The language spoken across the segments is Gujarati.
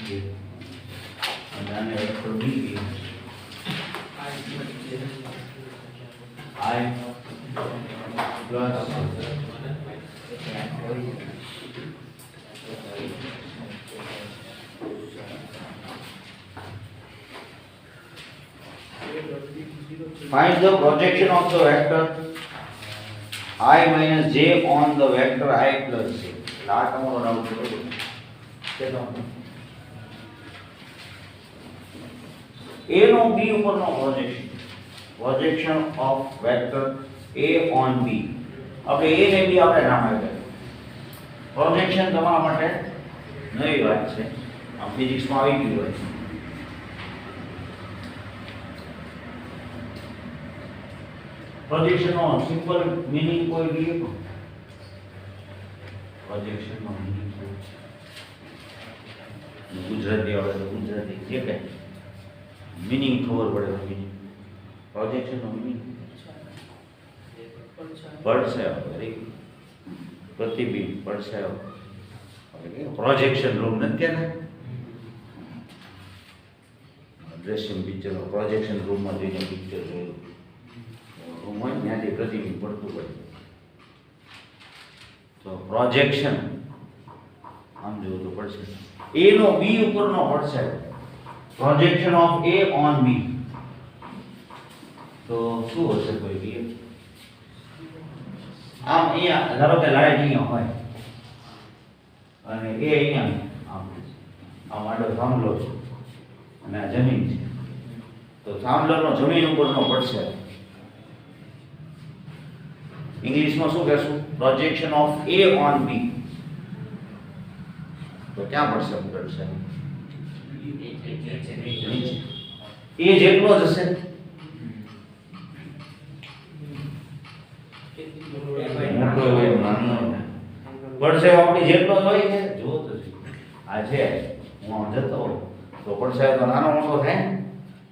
છે અને આને વેક્ટર બી કહે I find the projection of the vector I minus j on the vector I plus j. આ તમારો ડાઉટ છે બરોબર A નો B ઉપરનો projection of vector A on B. આપણે A ને B આપણે નામ આપ્યા પ્રોજેક્શન તમારા માટે નવી વાત છે આ ફિઝિક્સમાં આવી ગયું હોય પ્રોજેક્શન નો સિમ્પલ મીનિંગ કોઈ બી પ્રોજેક્શન નો મીનિંગ ગુજરાતી આવડે તો ગુજરાતી જે કઈ મીનિંગ ખબર પડે મીનિંગ પ્રોજેક્શન નો મીનિંગ પડછાયો પ્રતિબિંબ પડછાયો પ્રોજેક્શન રૂમ નથી કહેતા દ્રશ્ય પિક્ચર પ્રોજેક્શન રૂમમાં જઈને પિક્ચર જોયું રૂમ હોય ત્યાંથી પ્રતિબિંબ પડતું હોય તો પ્રોજેક્શન આમ જોવું તો પડશે A નો B ઉપરનો પડછાયો projection of A on B તો શું હશે કોઈ બી આમ અહીંયા ધારો કે લાઈટ અહીંયા હોય અને એ અહીંયા આમ આડો થાંભલો છે અને આ જમીન છે તો થાંભલાનો જમીન ઉપરનો પડશે ઇંગ્લિશમાં શું કહેશું projection of A on B તો ક્યાં પડશે પડશે એ જેટલો જ હશે મોટો હોય નાનો પડશે આપણી જેટલો જ હોય છે જો તો આ છે હું જતો હોઉં તો પડશે તો નાનો મોટો થાય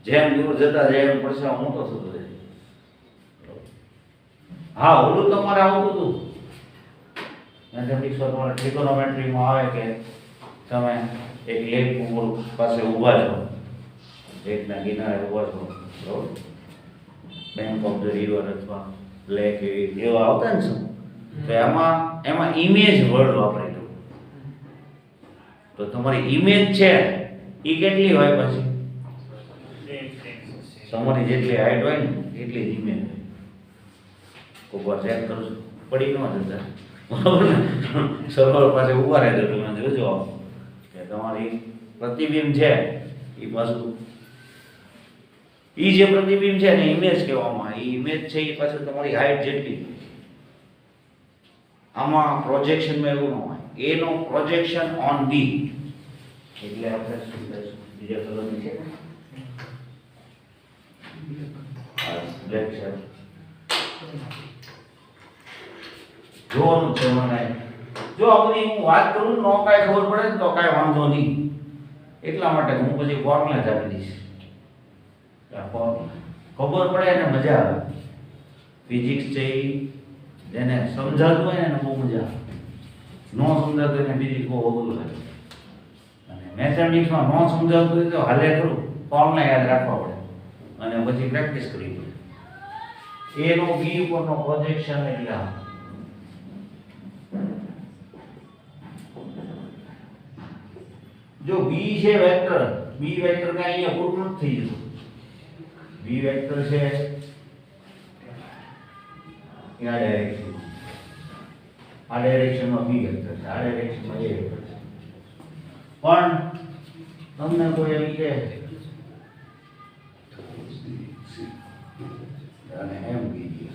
જેમ દૂર જતા જાય એમ પડશે મોટો થતો જાય હા ઓલું તમારે આવતું હતું મેથેમેટિક્સમાં તમારે ટ્રિગોનોમેટ્રીમાં આવે કે તમે એક લેક પાસે ઊભા છો લેકના કિનારે ઊભા છો બરોબર બેંક ઓફ ધ રિવર અથવા લેક એવા આવતા ને તો એમાં ઇમેજ વર્ડ વાપરેલું તો તમારી ઇમેજ છે એ કેટલી હોય પછી તમારી જેટલી હાઈટ હોય ને એટલી જ ઇમેજ હોય કોઈ વાર ચેક કરો છો પડી ન જતા બરાબર ને સર્વર પાસે ઊભા રહેજો તમે જોજો કે તમારી પ્રતિબિંબ છે એ પાછું જે પ્રતિબિંબ છે ને ઇમેજ કહેવામાં એ ઇમેજ છે એ પાછું તમારી હાઈટ જેટલી આમાં પ્રોજેક્શનમાં એવું ન હોય A નો પ્રોજેક્શન ઓન B એટલે આપણે શું કહીશું બીજા કલરની છે બ્લેક છે જોવાનું છે મને જો આપણી હું વાત કરું નો કાંઈ ખબર પડે ને તો કાંઈ વાંધો નહીં એટલા માટે હું પછી ફોર્મ્યુલા જ આપી દઈશ ખબર પડે એને મજા આવે ફિઝિક્સ છે જેને સમજાતું હોય ને એને બહુ મજા આવે નો સમજાતું એને ફિઝિક્સ બહુ અઘરું લાગે અને મેથેમેટિક્સમાં નો સમજાતું હોય તો હાલે ખરું ફોર્મ્યુલા યાદ રાખવા પડે અને પછી પ્રેક્ટિસ કરવી પડે A નો B ઉપરનો પ્રોજેક્શન એટલે જો B છે વેક્ટર B વેક્ટર કાંઈ અહીંયા પૂરું નથી થઈ જતું B વેક્ટર છે આ ડાયરેક્શનમાં B વેક્ટર છે આ ડાયરેક્શનમાં A વેક્ટર છે પણ તમને કોઈ એમ કે અને એમ કીધી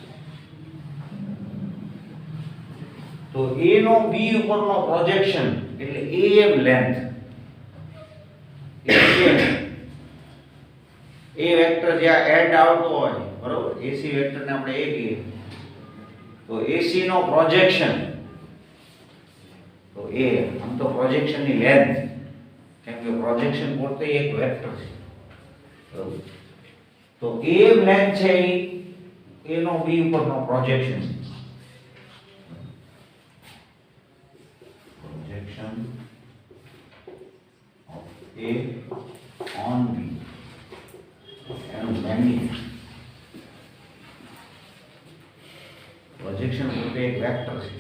તો A નો B ઉપરનો પ્રોજેક્શન એટલે AM લેન્થ એ વેક્ટર જ્યાં એડ આવતો હોય બરોબર AC વેક્ટર ને આપણે A કહીએ તો AC નો પ્રોજેક્શન તો A આમ તો પ્રોજેક્શન ની લેન્થ કેમ કે પ્રોજેક્શન પોતે એક વેક્ટર છે બરોબર તો AM લેન્થ છે એ નો B ઉપરનો projection projection of A A on B એનું મેગ્નિટ્યુડ પ્રોજેક્શન પોતે એક વેક્ટર છે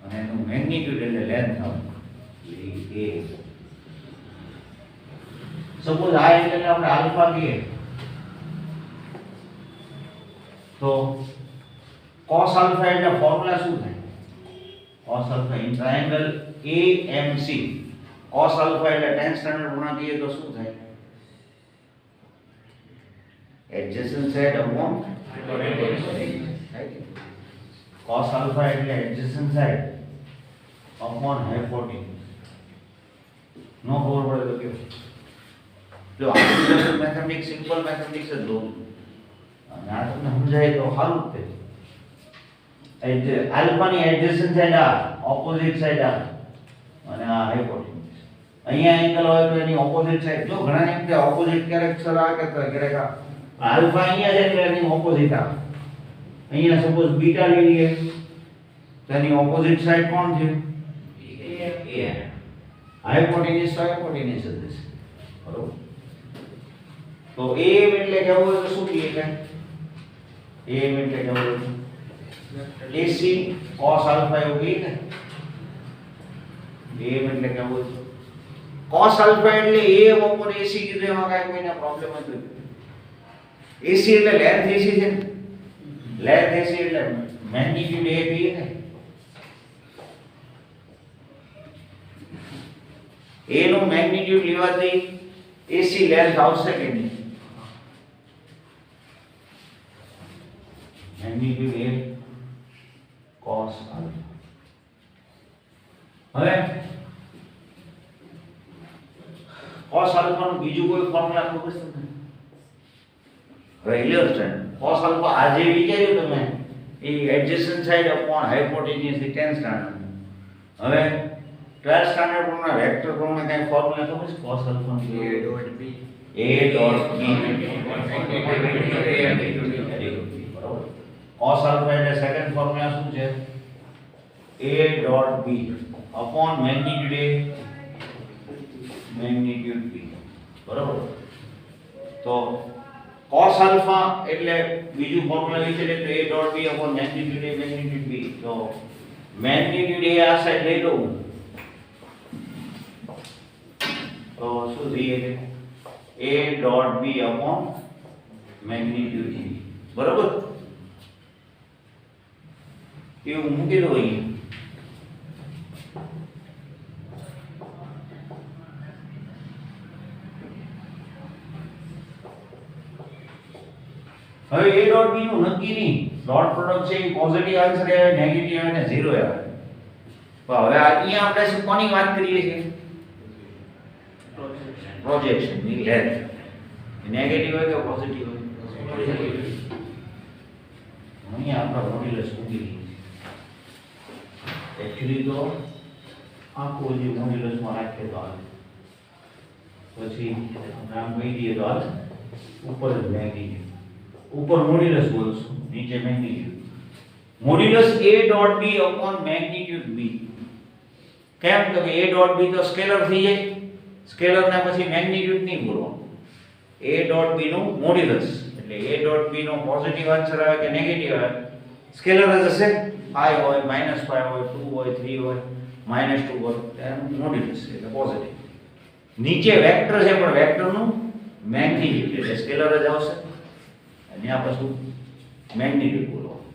અને એનું મેગ્નિટ્યુડ એટલે લેન્થ આવે એ સપોઝ આ એંગલને આપણે આલ્ફા કહીએ તો cos alpha એટલે ફોર્મ્યુલા શું થાય cos alpha in triangle AMC cos alpha એટલે tan સ્ટાન્ડર્ડ ગુણા દઈએ તો શું થાય adjacent side upon cos alpha એટલે adjacent side upon hypotenuse નો ખબર પડે તો કેવું જો આ મેથેમેટિક્સ સિમ્પલ મેથેમેટિક્સ જ લો અને આ તમને સમજાય તો સારું જ છે આલ્ફાની એડજેસન્ટ સાઈડ આ ઓપોઝિટ સાઈડ આ અને આ હાઇપોટેન્યુસ અહીંયા એંગલ હોય તો એની ઓપોઝિટ સાઈડ જો ઘણા એમ કે ઓપોઝિટ ક્યારેક સર આ કહેતા ક્યારેક આલ્ફા અહીંયા છે એટલે એની ઓપોઝિટ આ અહીંયા સપોઝ બીટા લઈ લઈએ તો એની ઓપોઝિટ સાઈડ કોણ છે એ હાઇપોટેન્યુસ તો હાઇપોટેન્યુસ જ છે બરોબર તો AM એટલે કેવું હોય તો શું કહીએ કે AM એટલે કેવું હોય AC cos alpha એવું કહીએ ને AM એટલે કેવું હોય cos alpha એટલે AM ઉપર AC કીધું એમાં કાંઈ કોઈને પ્રોબ્લેમ હતો AC એટલે લેન્થ AC છે લેન્થ AC એટલે મેગ્નીટ્યુડ A કહીએ ને A નું મેગ્નીટ્યુડ લેવાથી AC લેન્થ આવશે કે નહીં મેગ્નીટ્યુડ A cos alpha હવે cos alpha નું બીજું કોઈ ફોર્મ્યુલા ખબર છે તમને હવે ઇલેસ્ટ્રેટ cos alpha આજે વિચાર્યું તમે એ એડજેસન્ટ સાઈડ અપોન હાઇપોટેન્યુસ થી 10 સ્ટાન્ડર્ડ હવે 12 સ્ટાન્ડર્ડ પર વેક્ટર પ્રમાણે કઈ ફોર્મ્યુલા ખબર છે cos alpha નું A dot B બરાબર cos alpha એટલે સેકન્ડ ફોર્મ્યુલા શું છે A dot B upon magnitude A magnitude B બરાબર તો cos alpha એટલે બીજું ફોર્મ્યુલા વિચારીએ તો A dot B upon magnitude A magnitude B તો magnitude A આ સાઈડ લઈ લઉં તો શું થઈએ A dot B upon magnitude E બરાબર એવું મૂકી દો અહીંયા હવે A dot B નું નક્કી નહીં ડોટ પ્રોડક્ટ છે એ પોઝિટિવ આન્સર આવે નેગેટિવ આવે ને 0 આવે તો હવે અહીંયા આપણે શું કોની વાત કરીએ છીએ પ્રોજેક્શન ની લેન્થ નેગેટિવ હોય કે પોઝિટિવ હોય અહીંયા આપણે મોડ્યુલસ મૂકી एक्चुअली तो आपको जो मॉड्यूलस में रखे तो हाल પછી નામ કહી દઈએ તો હાલ ઉપર મેગ્નીટ્યુડ ઉપર મોડ્યુલસ બોલશું નીચે magnitude modulus A dot B upon magnitude B કેમ તો કે A dot B તો સ્કેલર થઈ જાય સ્કેલર ના પછી મેગ્નીટ્યુડ નહીં બોલવાનું A dot B નું મોડ્યુલસ એટલે A dot B નો પોઝિટિવ આન્સર આવે કે નેગેટિવ આવે સ્કેલર જ હશે 5 હોય -5 હોય 2 હોય 3 હોય -2 હોય એનું મોડ્યુલસ એટલે પોઝિટિવ નીચે વેક્ટર છે પણ વેક્ટરનું મેગ્નીટ્યુડ એટલે સ્કેલર જ આવશે અને આ પાછું મેગ્નીટ્યુડ બોલવાનું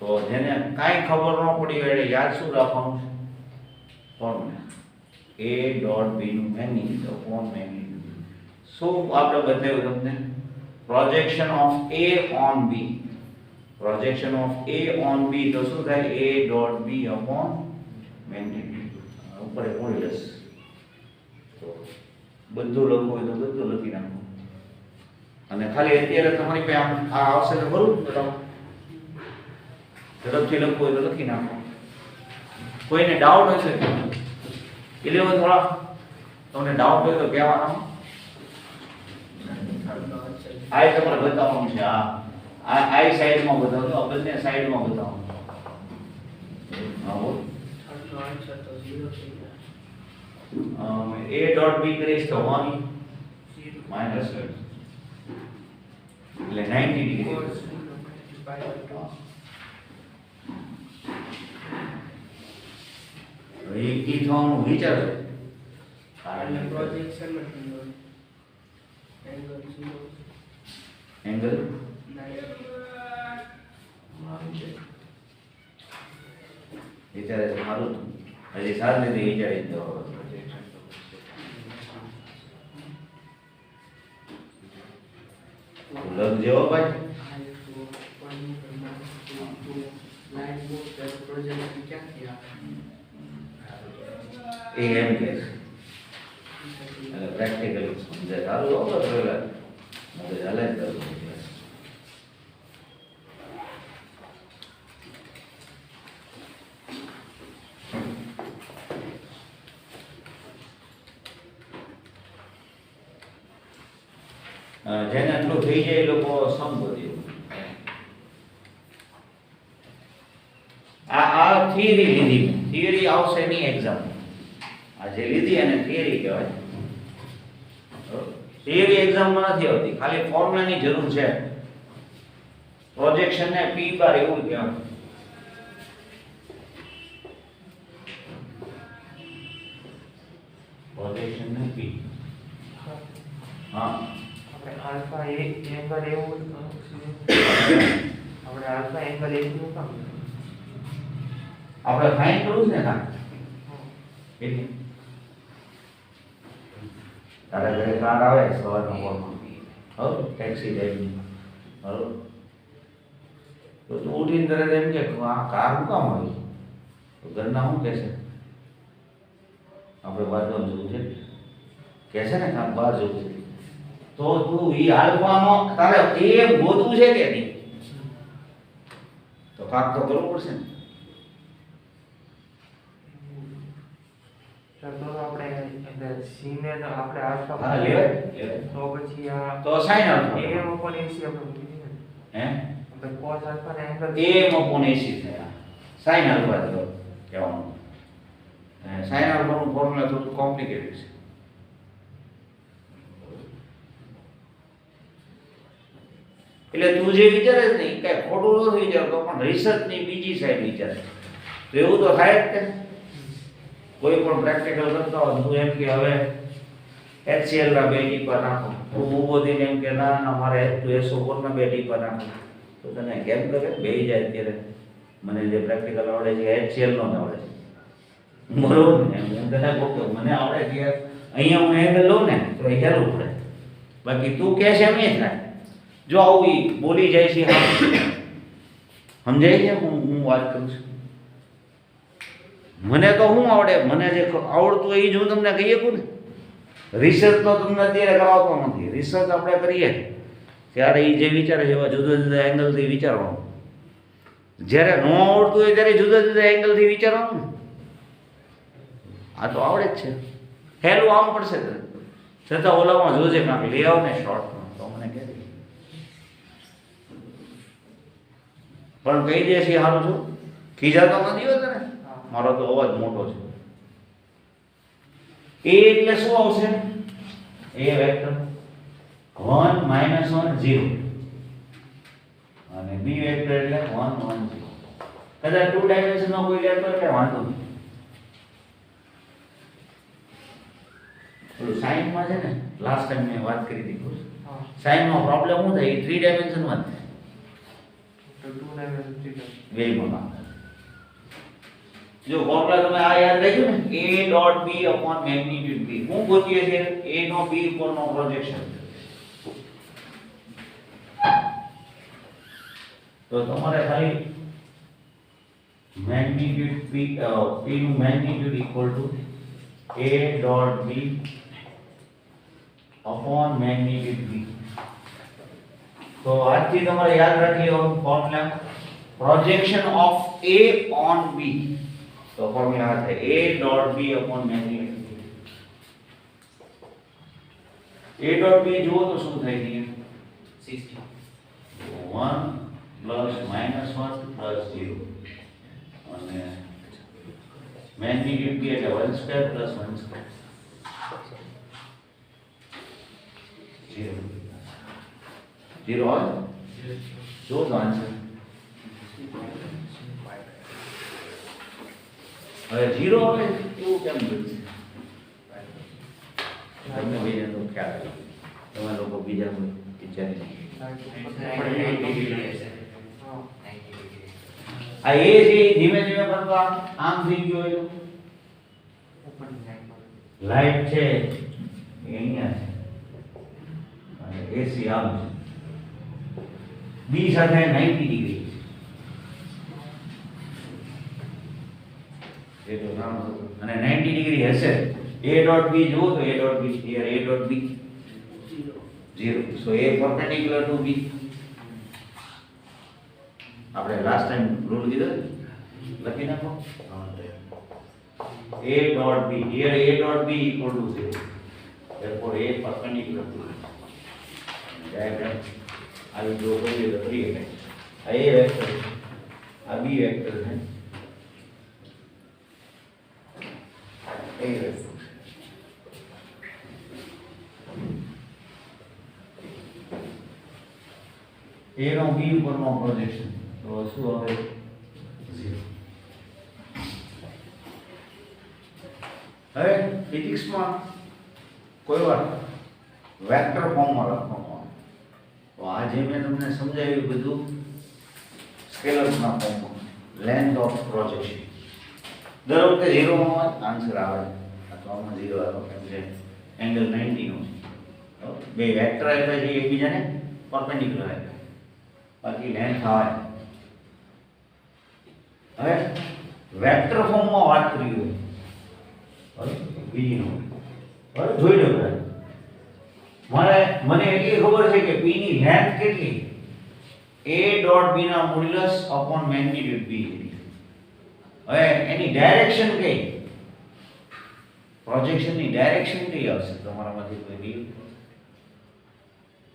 તો જેને કાંઈ ખબર ન પડી હોય એટલે યાદ શું રાખવાનું છે ફોર્મ્યુલા A dot B નું મેગ્નીટ્યુડ upon magnitude શું આપણે બતાવ્યું તમને projection of A on B projection of A on B તો શું થાય A dot B upon magnitude ઉપર મોડ્યુલસ તો બધું લખવું હોય તો બધું લખી નાખો અને ખાલી અત્યારે તમારી પાસે આ આવશે તો ખરું બરાબર ઝડપથી લખવું હોય તો લખી નાખો કોઈને ડાઉટ હશે 11 થોડા તમને ડાઉટ હોય તો કહેવાનો આ તમારે બતાવવાનું છે આ સાઈડ માં બતાવજો આ બંને સાઈડ માં બતાવો હા બોલ આન્સર તો 0 થઈ જાય A ડોટ B કરીશ તો 1 માઇનસ એટલે 90 ડિગ્રી એ કી થવાનું વિચારો અને પ્રોજેક્શન એંગલ વિચારે સારું હજી સારી રીતે વિચારી દો લગ જેવો ભાઈ એ એમ કે પ્રેક્ટિકલ સમજે સારું હોતો પેલા મગજ હાલે જ કરવું જેને આટલું થઈ જાય એ લોકો સમજો આ થિયરી લીધી થિયરી આવશે એની એક્ઝામ આ જે લીધી એને થિયરી કહેવાય થિયરી એક્ઝામમાં નથી આવતી ખાલી ફોર્મ્યુલાની જરૂર છે પ્રોજેક્શન ને P બાર એવું કહેવાય પ્રોજેક્શન ને P હા આલ્ફા એંગલ એવું આપણે આલ્ફા એંગલ એવું કામ આપણે ફાઇન કરવું છે ને કા એટલે તારા ઘરે કાર આવે સવારના મોડમાં હવે ટેક્સી જાય બરોબર તો તું ઉઠીને તરત એમ કે આ કાર શું કામ આવી તો ઘરના શું કહેશે આપણે બહાર જવું છે કહેશે ને કામ બહાર જવું છે તો તું ઈ આલ્ફાનો તારે એ ગોતવું છે કે નહીં તો કાક તો કરવું પડશે ને તો આપણે એટલે સીને આપણે આલ્ફા હા લેવાય તો પછી આ તો sine alpha a upon ac આપણે મૂકી દઈએ હે આપણે cos આલ્ફા ને એંગલ a upon ac થયા સાઈન આલ્ફા તો કહેવાનું સાઈન આલ્ફાનું ફોર્મ્યુલા થોડું કોમ્પ્લિકેટેડ છે એટલે તું જે વિચારે છે ને એ કઈ ખોટું નથી વિચારતો પણ રિસર્ચની બીજી સાઈડ વિચારે તો એવું તો થાય જ કે કોઈ પણ પ્રેક્ટિકલ કરતા હોય તું એમ કે હવે HCl ના 2 ટીપા નાખો તું ઊભો થઈને એમ કે ના ના મારે SO4 ના 2 ટીપા નાખો તો તને કેમ કરે બેહી જાય અત્યારે મને જે પ્રેક્ટિકલ આવડે છે HCl નો આવડે છે બરોબર ને હું તને કહું કે મને આવડે કે અહીંયા હું એંગલ લઉં ને તો એ હેલું પડે બાકી તું કહે છે એમ એ થાય જો આવું ઈ બોલી જાય છે સમજાય છે હું વાત કરું છું મને તો શું આવડે મને જે આવડતું હોય એ જ હું તમને કહી શકું ને રિસર્ચ તો તમને અત્યારે કરાવતો નથી રિસર્ચ આપણે કરીએ ત્યારે એ જે વિચારે છે એવા જુદા જુદા એંગલથી વિચારવાનું જ્યારે ન આવડતું હોય ત્યારે જુદા જુદા એંગલથી વિચારવાનું ને આ તો આવડે જ છે હેલું આમ પડશે છતાં ઓલામાં જોજે કાંક લઈ આવ ને શોર્ટમાં તો મને કહે પણ કહી દે છે સારું છું ખીજાતો નથી હોતો ને મારો તો અવાજ મોટો છે a એટલે શું આવશે a વેક્ટર 1 -1 0 અને b વેક્ટર એટલે 1 1 0 કદાચ 2 ડાયમેન્શનમાં કોઈ લેતો એટલે વાંધો નહીં તો સાઈનમાં છે ને લાસ્ટ ટાઈમ મેં વાત કરી હતી સાઈનમાં પ્રોબ્લેમ શું થાય 3 ડાયમેન્શનમાં જ થાય તો 2 ડાયમેન્શન વેમાં જો ફોર્મ્યુલા તમે આ યાદ રાખ્યું ને a dot b upon magnitude b હું ગોતીએ છે a નો b ઉપર નો પ્રોજેક્શન તો તમારે ખાલી મેગ્નીટ્યુડ p નું magnitude equal to a dot b upon magnitude b તો આજથી તમારે યાદ રાખી લેવાનું formula projection of a on b तो फॉर्मूला है a dot b upon magnitude a dot b जो तो શું થાય છે 60 1 પ્લસ માઈનસ 1 પ્લસ 0 અને મેગ્નીટ્યુડ b એટલે 1 સ્ક્વેર પ્લસ 1 સ્ક્વેર 0 0 હોય જો તો આન્સર હવે 0 આવે એવું કેમ બનશે તમને બીજા તો ખ્યાલ આવે તમે લોકો બીજા કોઈ વિચારી આ એ છે ધીમે ધીમે કરતો આમ થઈ ગયો એનો લાઈટ છે એ અહીંયા છે અને એસી આમ છે બી સાથે 90 ડિગ્રી છે એ તો નામ અને 90 ડિગ્રી હશે a ડોટ b જુઓ તો a dot b here a dot b 0 so a perpendicular to b આપણે લાસ્ટ ટાઈમ રૂલ કીધો લખી નાખો a dot b here a dot b equal to 0 therefore a perpendicular to diagram I will draw for you the three elements a vector a b vector है a vector a નો b ઉપરનો પ્રોજેક્શન તો શું આવે 0 હવે ફિઝિક્સમાં કોઈ વાર વેક્ટર ફોર્મમાં લખવામાં આવે તો આ જે મેં તમને સમજાવ્યું બધું સ્કેલર્સના ફોર્મમાં લેન્થ ઓફ પ્રોજેક્શન દર વખતે 0 માં આન્સર આવે અથવા આમાં 0 આવે કેમ કે એંગલ 90 નો છે બે વેક્ટર આપ્યા છે એકબીજાને પરપેન્ડિક્યુલર આપ્યા બાકી લેન્થ આવે હવે વેક્ટર ફોર્મમાં વાત કરી હોય બીજી નો જોઈ લો મને એટલી ખબર છે કે p ની લેન્થ કેટલી a ડોટ b ના મોડ્યુલસ અપોન મેગ્નીટ્યુડ b હવે એની ડાયરેક્શન કઈ પ્રોજેક્શન ની ડાયરેક્શન કઈ આવશે તમારામાંથી કોઈ બી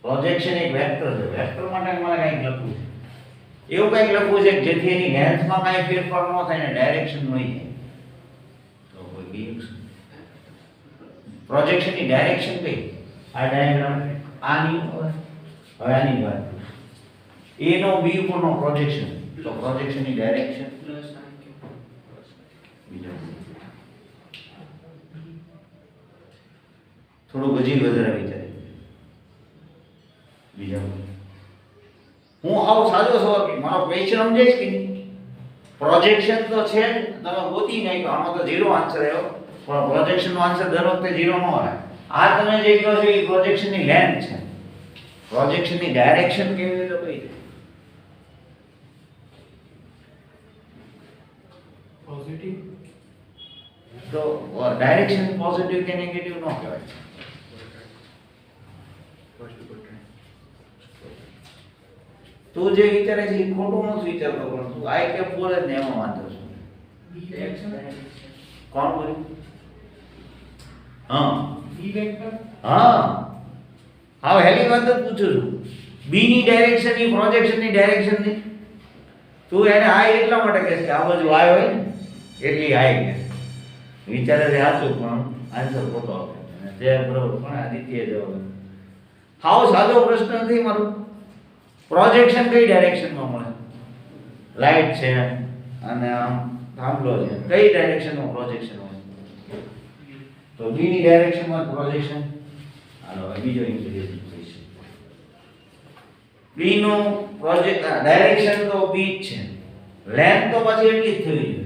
પ્રોજેક્શન એક વેક્ટર છે વેક્ટર માટે મારે કંઈક લખવું છે એવું કંઈક લખવું છે કે જેથી એની લેન્થમાં કાંઈ ફેરફાર ન થાય ને ડાયરેક્શન મળી જાય તો કોઈ બી પ્રોજેક્શન ની ડાયરેક્શન કઈ આ ડાયાગ્રામ આની હવે આની વાત a નો b ઉપરનો પ્રોજેક્શન તો પ્રોજેક્શન ની ડાયરેક્શન બીજો થોડું હજી વધારે વિચારે બીજા હું આવો સાજો સવાલ કે મારો ક્વેશ્ચન સમજાય કે નહીં પ્રોજેક્શન તો છે તમે ગોતી નહીં કે આમાં તો 0 આન્સર આવ્યો પણ પ્રોજેક્શન નો આન્સર દર વખતે 0 ન આવે આ તમે જે કહો છો એ પ્રોજેક્શન ની લેન્થ છે પ્રોજેક્શન ની ડાયરેક્શન કેવી રીતે કઈ પોઝિટિવ તો ડાયરેક્શન પોઝિટિવ કે નેગેટિવ ન કહેવાય તું જે વિચારે છે એ ખોટું નથી વિચારતો પણ તું આઈ કે બોલે ને એમાં વાંધો છે કોણ બોલ્યું હા બી વેક્ટર હા હા હેલી વાત જ પૂછું છું બી ની ડાયરેક્શન ની પ્રોજેક્શન ની ડાયરેક્શન ની તું એને આ એટલા માટે કહે છે આ બાજુ આય હોય ને એટલી આય કે વિચારે છે સાચું પણ આન્સર ખોટો આપે અને તે બરોબર પણ આદિત્ય જવાબ હાવ સાદો પ્રશ્ન નથી મારો પ્રોજેક્શન કઈ ડાયરેક્શનમાં મળે લાઈટ છે અને આમ થાંભલો છે કઈ ડાયરેક્શનમાં પ્રોજેક્શન હોય તો બી ની ડાયરેક્શનમાં પ્રોજેક્શન હાલો બીજો ઇન્ટિગ્રેશન ક્વેશ્ચન બી નો પ્રોજેક્ટ ડાયરેક્શન તો બી જ છે લેન્થ તો પછી એટલી જ થવી જોઈએ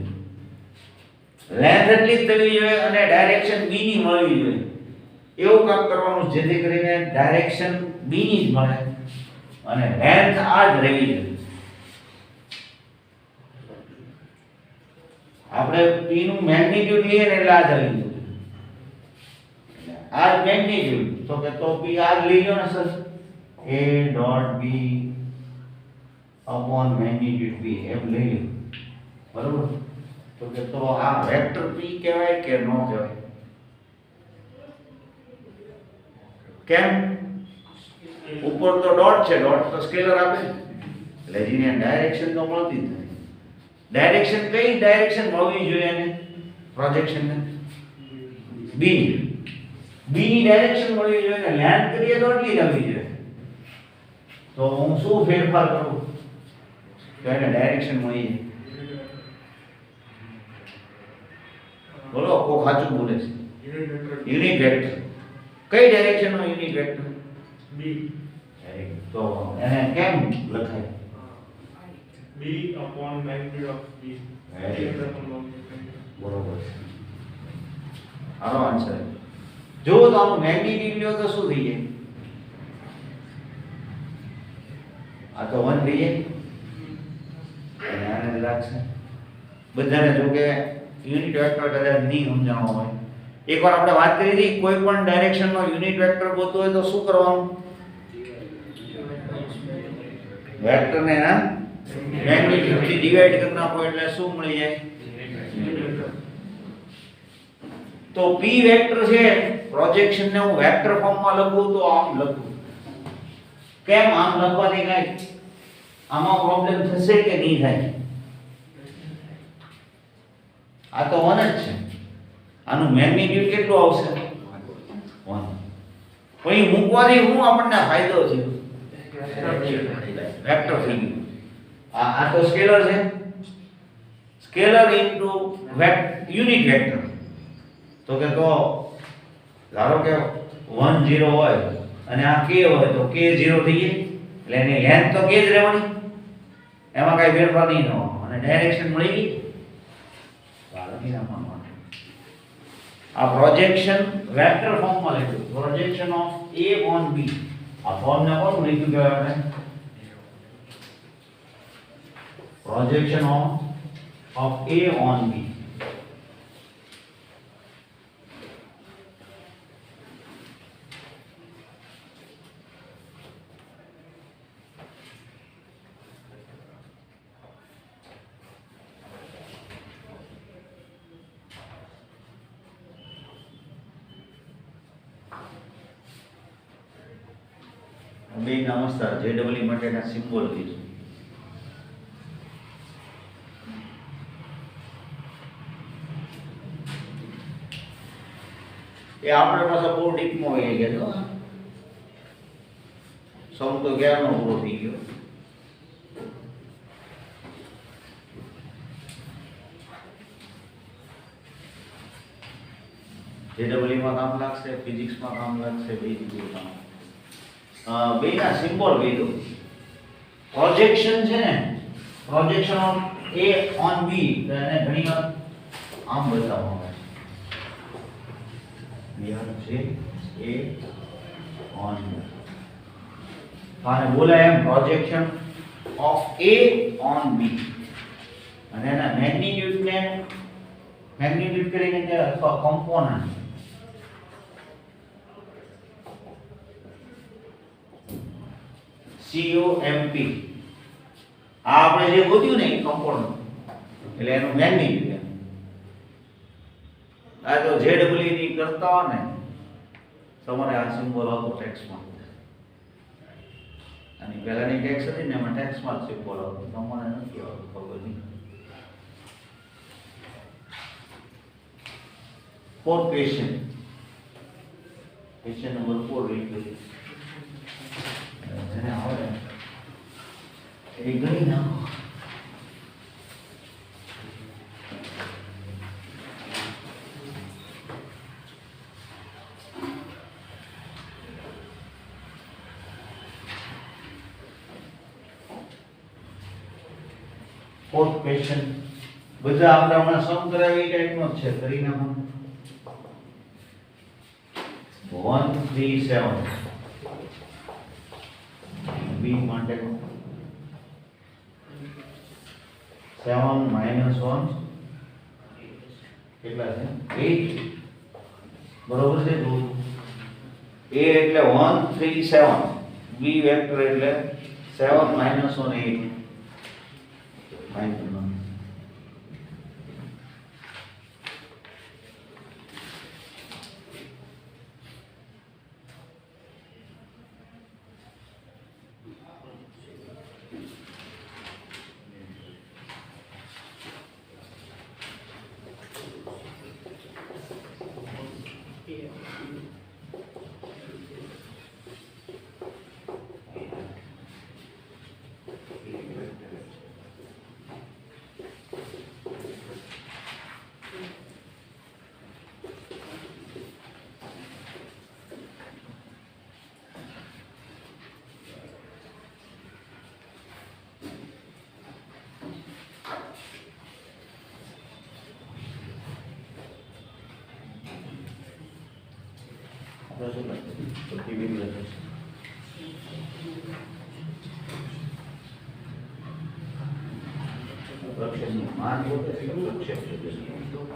લેન્થ એટલી જ થવી જોઈએ અને ડાયરેક્શન બી ની મળવી જોઈએ એવું કામ કરવાનું જેથી કરીને ડાયરેક્શન બી ની જ મળે અને લેન્થ આ જ રહેવી જોઈએ આપણે p નું મેગ્નીટ્યુડ લઈએ ને એટલે આ જ આવી જોઈએ આ મેગ્નીટ્યુડ તો કે તો p આ લઈ લો ને sir a dot b upon magnitude b એમ લઈ લો બરોબર તો કે તો આ વેક્ટર p કહેવાય કે નો કહેવાય કેમ ઉપર તો ડોટ છે ડોટ તો સ્કેલર આપે એટલે જેને ડાયરેક્શન તો મળતી જ નથી ડાયરેક્શન કઈ ડાયરેક્શન મળવી જોઈએ એને પ્રોજેક્શન ને b બી ની ડાયરેક્શન મળવી જોઈએ ને લેન્થ કરીએ તો એટલી જ આવવી જોઈએ. તો હું શું ફેરફાર કરું તો એને ડાયરેક્શન મળી જાય. બોલો કો સાચું બોલે છે. યુનિટ વેક્ટર કઈ ડાયરેક્શનનો યુનિટ વેક્ટર? B. તો એને કેમ લખાય? B upon magnitude of B. Very good. Upon magnitude. બરોબર છે. આનો આન્સર જો તો આનું મેગ્નીટ્યુડ લ્યો તો શું થઈ જાય? આ તો 1 થઈ જાય અને આને લાગશે બધાને. જો કે યુનિટ વેક્ટર કદાચ નહીં સમજાણો હોય, એકવાર આપણે વાત કરી હતી કોઈ પણ ડાયરેક્શનનો યુનિટ વેક્ટર ગોતવો હોય તો શું કરવાનું? વેક્ટરને ના મેગ્નીટ્યુડ થી ડિવાઇડ કરી નાખો એટલે શું મળી જાય? તો p વેક્ટર છે પ્રોજેક્શન ને હું વેક્ટર ફોર્મમાં લખું તો આમ લખું. કેમ આમ લખવાથી કાઈ આમાં પ્રોબ્લેમ થશે કે નહીં થાય? આ તો 1 જ છે. આનું મેગ્નીટ્યુડ કેટલું આવશે? 1. પછી મૂકવાથી હું આપણને ફાયદો છે? વેક્ટર થઈ ગયું. આ તો સ્કેલર છે. Scalar into unit vector. તો કે તો ધારો કે 1 0 હોય અને આ k હોય તો k 0 થઈ જાય એટલે એની લેન્થ તો k જ રહેવાની, એમાં કઈ ફેરફાર નહીં થવાનો અને ડાયરેક્શન મળી ગઈ. આ પ્રોજેક્શન વેક્ટર ફોર્મમાં લખ્યું, projection of a on b. આ ફોર્મને કોણ લખ્યું કહેવાય આપણે? Projection of a on b. બે નમસ્કાર. જેડબલઈ માટેના સિમ્બોલ કીધું. એ આપણે પાછા બહુ ડીપમાં વહી ગયા છો. સમ તો ક્યારનો પૂરો થઈ ગયો. જેડબલઈમાં કામ લાગશે, ફિઝિક્સમાં કામ લાગશે, બે જગ્યાએ કામ. બેના સિમ્બોલ કહી દો. પ્રોજેક્શન છે ને, projection of a on b, તો એને ઘણી વાર આમ બતાવવામાં આવે છે. a on b. આને બોલાય એમ projection of a on b. અને એના મેગ્નીટ્યુડ કરીને કે અથવા કોમ્પોનન્ટ COMP. આ આપણે જે ગોત્યું ને કમ્પોનન્ટ એટલે એનું મેગ્નીટ્યુડ. આ તો ZEE ની કરતા હોય ને તમારે આ સિમ્બોલ આવતો ટેક્સ્ટમાં. અને પહેલાની ટેક્સ હતી ને એમાં ટેક્સ્ટમાં જ સિમ્બોલ આવતો, તમારે નથી આવતો, ખબર નહીં. Fourth question, question number 4 read કરીએ. જેને આવડે એ ગણી નાખો. ફોર્થ ક્વેશ્ચન બધા આપણે હમણાં સમ કરાવી ટાઈપનો જ છે, કરી નાખો. 137 b માટે 7 - 1 કેટલા છે? 8. બરોબર છે. a એટલે 137, b વેક્ટર એટલે 7 - 1 8. શું લખે તો ટીવી લખે પ્રક્ષેપનું માન પોતે પ્રક્ષેપ છે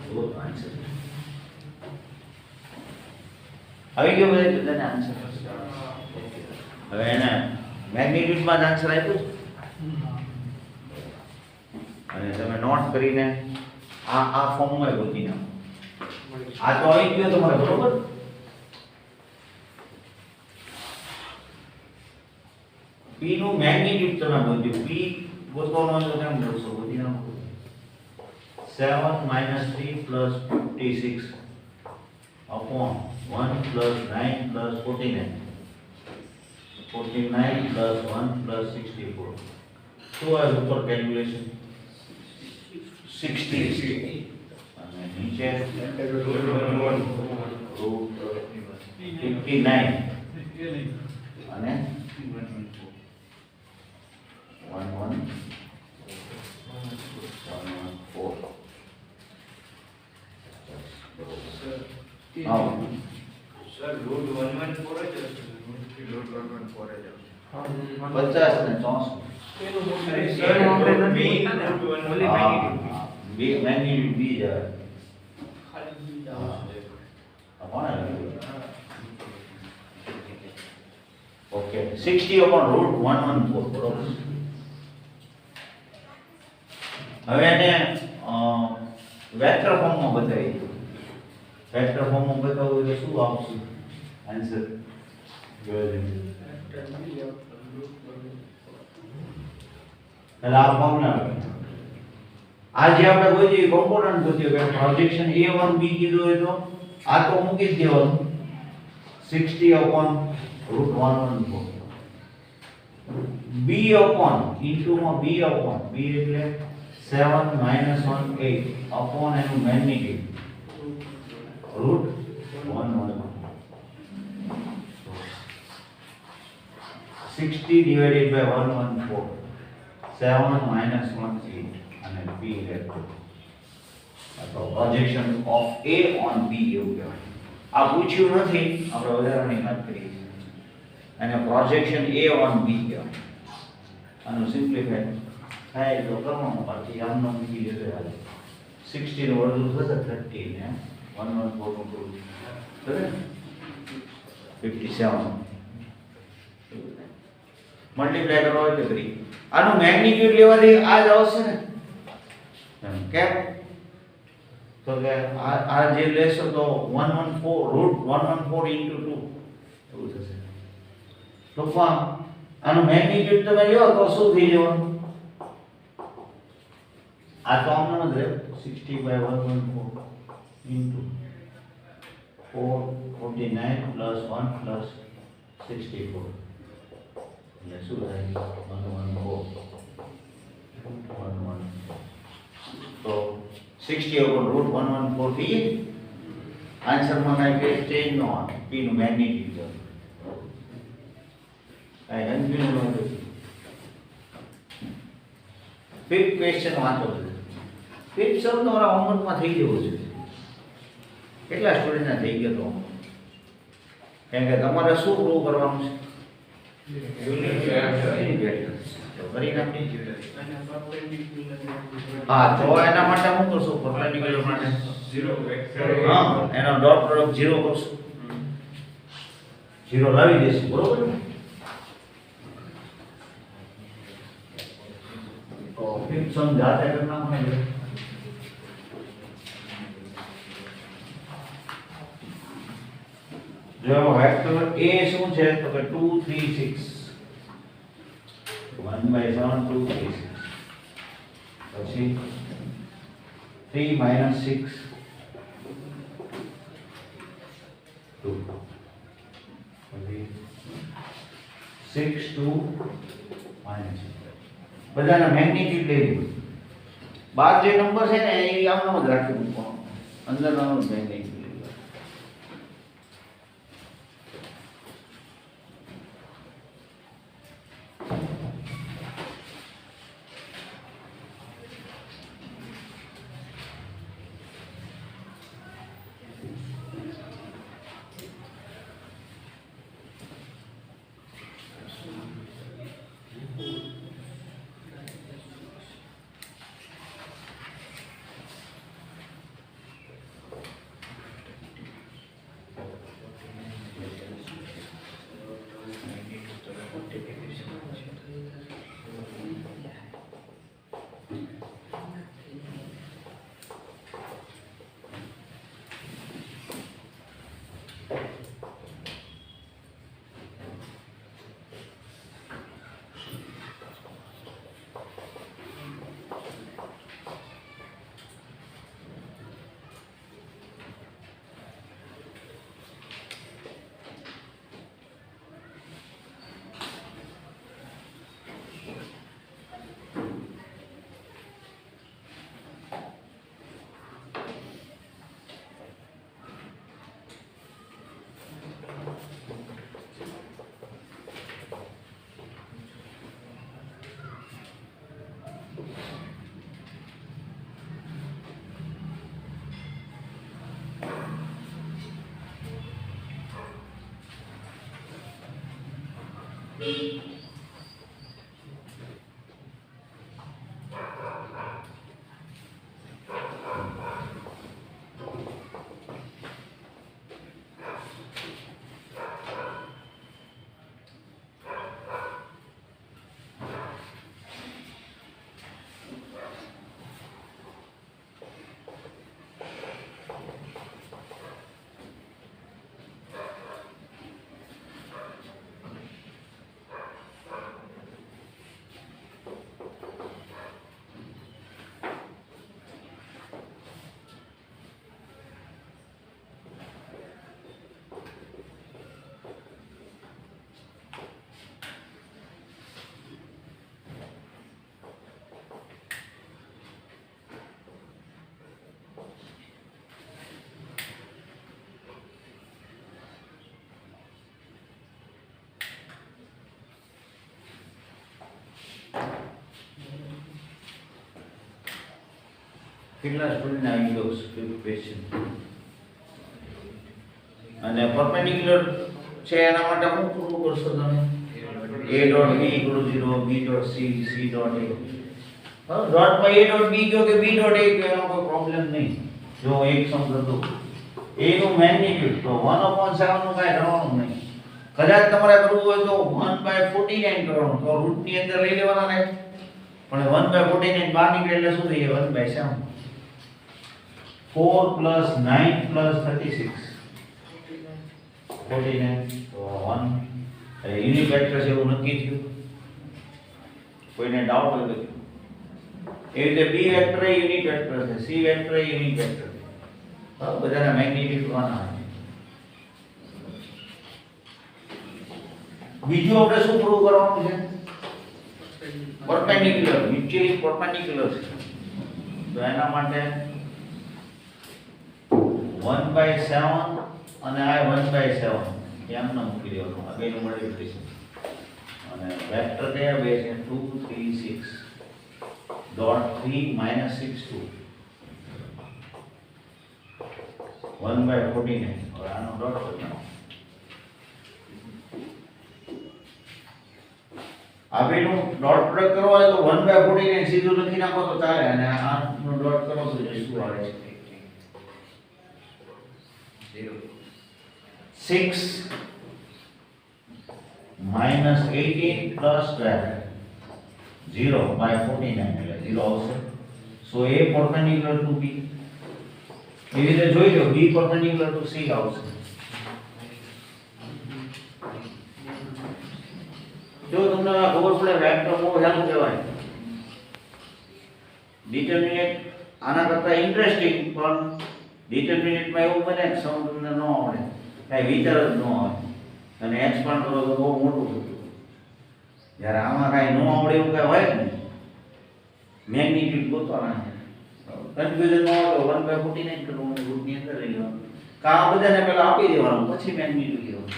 તો આન્સર આવી ગયો બધા બધાને આન્સર હવે એને મેગ્નીટ્યુડમાં જ આન્સર આપ્યો છે અને તમે નોટ કરીને આ ફોર્મમાં ગોતી નાખો આ તો આવી ગયો તમારે બરોબર P નું મેગ્નીટ્યુડ તમે ગોત્યું P ગોતવાનો હોય તો કેમ કરશો ગોતી નાખો 7 - 3 + 56 upon 1 + 9 + 49 49 + 1 + 64 શું આવે ઉપર કેલ્ક્યુલેશન 60 અને નીચે √59 અને 114 સર √114 જ હશે √114 જ હશે 50 ને 64 બી મેગ્નીટ્યુડ બી જાય ઓકે 60 upon √114 બરોબર હવે એને વેક્ટર ફોર્મમાં બતાવી દો વેક્ટર ફોર્મમાં બતાવવું એટલે શું આવશે આન્સર એટલે આ ફોર્મ્યુલા આ જે આપણે કોઈ જે કોમ્પોનન્ટ ગોત્યો કે પ્રોજેક્શન a1 b કીધું હોય તો આ તો મૂકી જ દેવાનું 60 upon √114 b upon into માં b upon b એટલે 7 - 1 8 upon એનું મેગ્નીટ્યુડ √114 60 divided by 114 7 - 1 8 અને b લેખો અથવા projection of a on b એવું કહેવાય આ પૂછ્યું નથી આપણે વધારાની વાત કરી છે અને પ્રોજેક્શન a on b કહેવાય આનું સિમ્પ્લિફાય થાય તો કરવાનું બાકી આમનો મૂકી દેતો હાલે 60 નું અડધું થશે 30 ને 114 નું કરું બરાબર 57 મલ્ટીપ્લાય કરવા હોય તો કરી આનું મેગ્નીટ્યુડ લેવાથી આ જ આવશે ને કેમ તો કે આ જે લેશો તો 114 √114 into 2 એવું થશે તો આનું મેગ્નીટ્યુડ તમે લ્યો તો શું થઈ જવાનું આ તો આમનો જ રહે 60/114 into 449 plus 1 plus 64 એટલે શું થાય 114 તો 60 over √114 થી આન્સરમાં કાંઈ કે ચેન્જ ન આવે p નું મેગ્નીટ્યુડ કાંઈ કન્ફ્યુઝન નથી ફિફ્થ ક્વેશ્ચન વાંચો ફિફ્થ સમ તમારા હોમવર્કમાં થઈ જવું છે કેટલા સ્ટુડન્ટના થઈ ગયો તો કારણ કે તમારે શું પ્રૂવ કરવાનું છે કરી નાખી હા તો એના માટે શું કરશો પરપેન્ડિક્યુલર માટે 0 વેક્ટર હા એનો ડોટ પ્રોડક્ટ 0 કરશો 0 લાવી દેશું બરોબર ને તો ફિફ્થ સમ જાતે કરી નાખો ને જો વેક્ટર a શું છે તો કે 2 3 6 1/7 2 3 6 પછી 3 - 6 2 પછી 6 2 - બધાના મેગ્નીટ્યુડ લઈ લીધું બાર જે નંબર છે ને એ આમનો જ રાખી મૂકવાનો અંદરનો મેગ્નીટ્યુડ કેટલા સ્ટુડન્ટ આવી ગયો ક્વેશ્ચન અને પરપેન્ડિક્યુલર છે એના માટે હું પૂરું કરશો તમે a dot b equal 0 b dot c c dot a dot પર a ડોટ b કયો કે b ડોટ a કયો એનો કોઈ પ્રોબ્લેમ નહીં જો એક સમ કરતો a નું મેગ્નીટ્યુડ તો 1/7 નું કાંઈ કરવાનું નહીં કદાચ તમારે કરવું હોય તો 1/49 કરવાનું તો રૂટ ની અંદર લઈ લેવાના ને પણ 1/49 બહાર નીકળે એટલે શું થઈ જાય 1/7 4 plus 9 plus 36 49 તો 1 યુનિટ વેક્ટર છે એવું નક્કી થયું કોઈને ડાઉટ હોય તો એ રીતે b વેક્ટર એ યુનિટ વેક્ટર છે c વેક્ટર એ યુનિટ વેક્ટર છે બધાના મેગ્નીટ્યુડ 1 આવે બીજું આપણે શું પ્રૂવ કરવાનું છે પરપેન્ડિક્યુલર મ્યુચ્યુઅલી પરપેન્ડિક્યુલર છે તો એના માટે 1/7 અને આ 1/7 એમને મૂકી દેવાનું આ બેનું મલ્ટીપ્લિકેશન અને વેક્ટર કયા બે છે 2 3 6 ડોટ 3 -6 2 1/49 और આનો ડોટ કરવાનો આ બેનું ડોટ પ્રોડક્ટ કરવો હોય તો 1/49 સીધું લખી નાખો તો ચાલે અને આ નો ડોટ કરો તો શું આવે છે 6 minus 18 plus 12 0/49 એટલે 0 આવશે so a perpendicular to b એવી રીતે જોઈ લો b perpendicular to c આવશે જો તમને ખબર પડે વેક્ટર બહુ સારું કહેવાય ડિટર્મિનેન્ટ આના કરતા ઇન્ટરેસ્ટિંગ પણ ડિટર્મિનેન્ટમાં એવું બને કે સમ તમને ન આવડે કાંઈ વિચાર જ ન આવે અને એક્સપાન્ડ કરો તો બહુ મોટું થતું જ્યારે આમાં કાંઈ ન આવડે એવું કાંઈ હોય જ નહીં મેગ્નીટ્યુડ ગોતવાના કન્ફ્યુઝન ન હોય તો 1/49 કરવાનું રૂટની અંદર લઈ લેવાનું કાં આ બધાને પહેલાં આપી દેવાનું પછી મેગ્નીટ્યુડ લેવાનું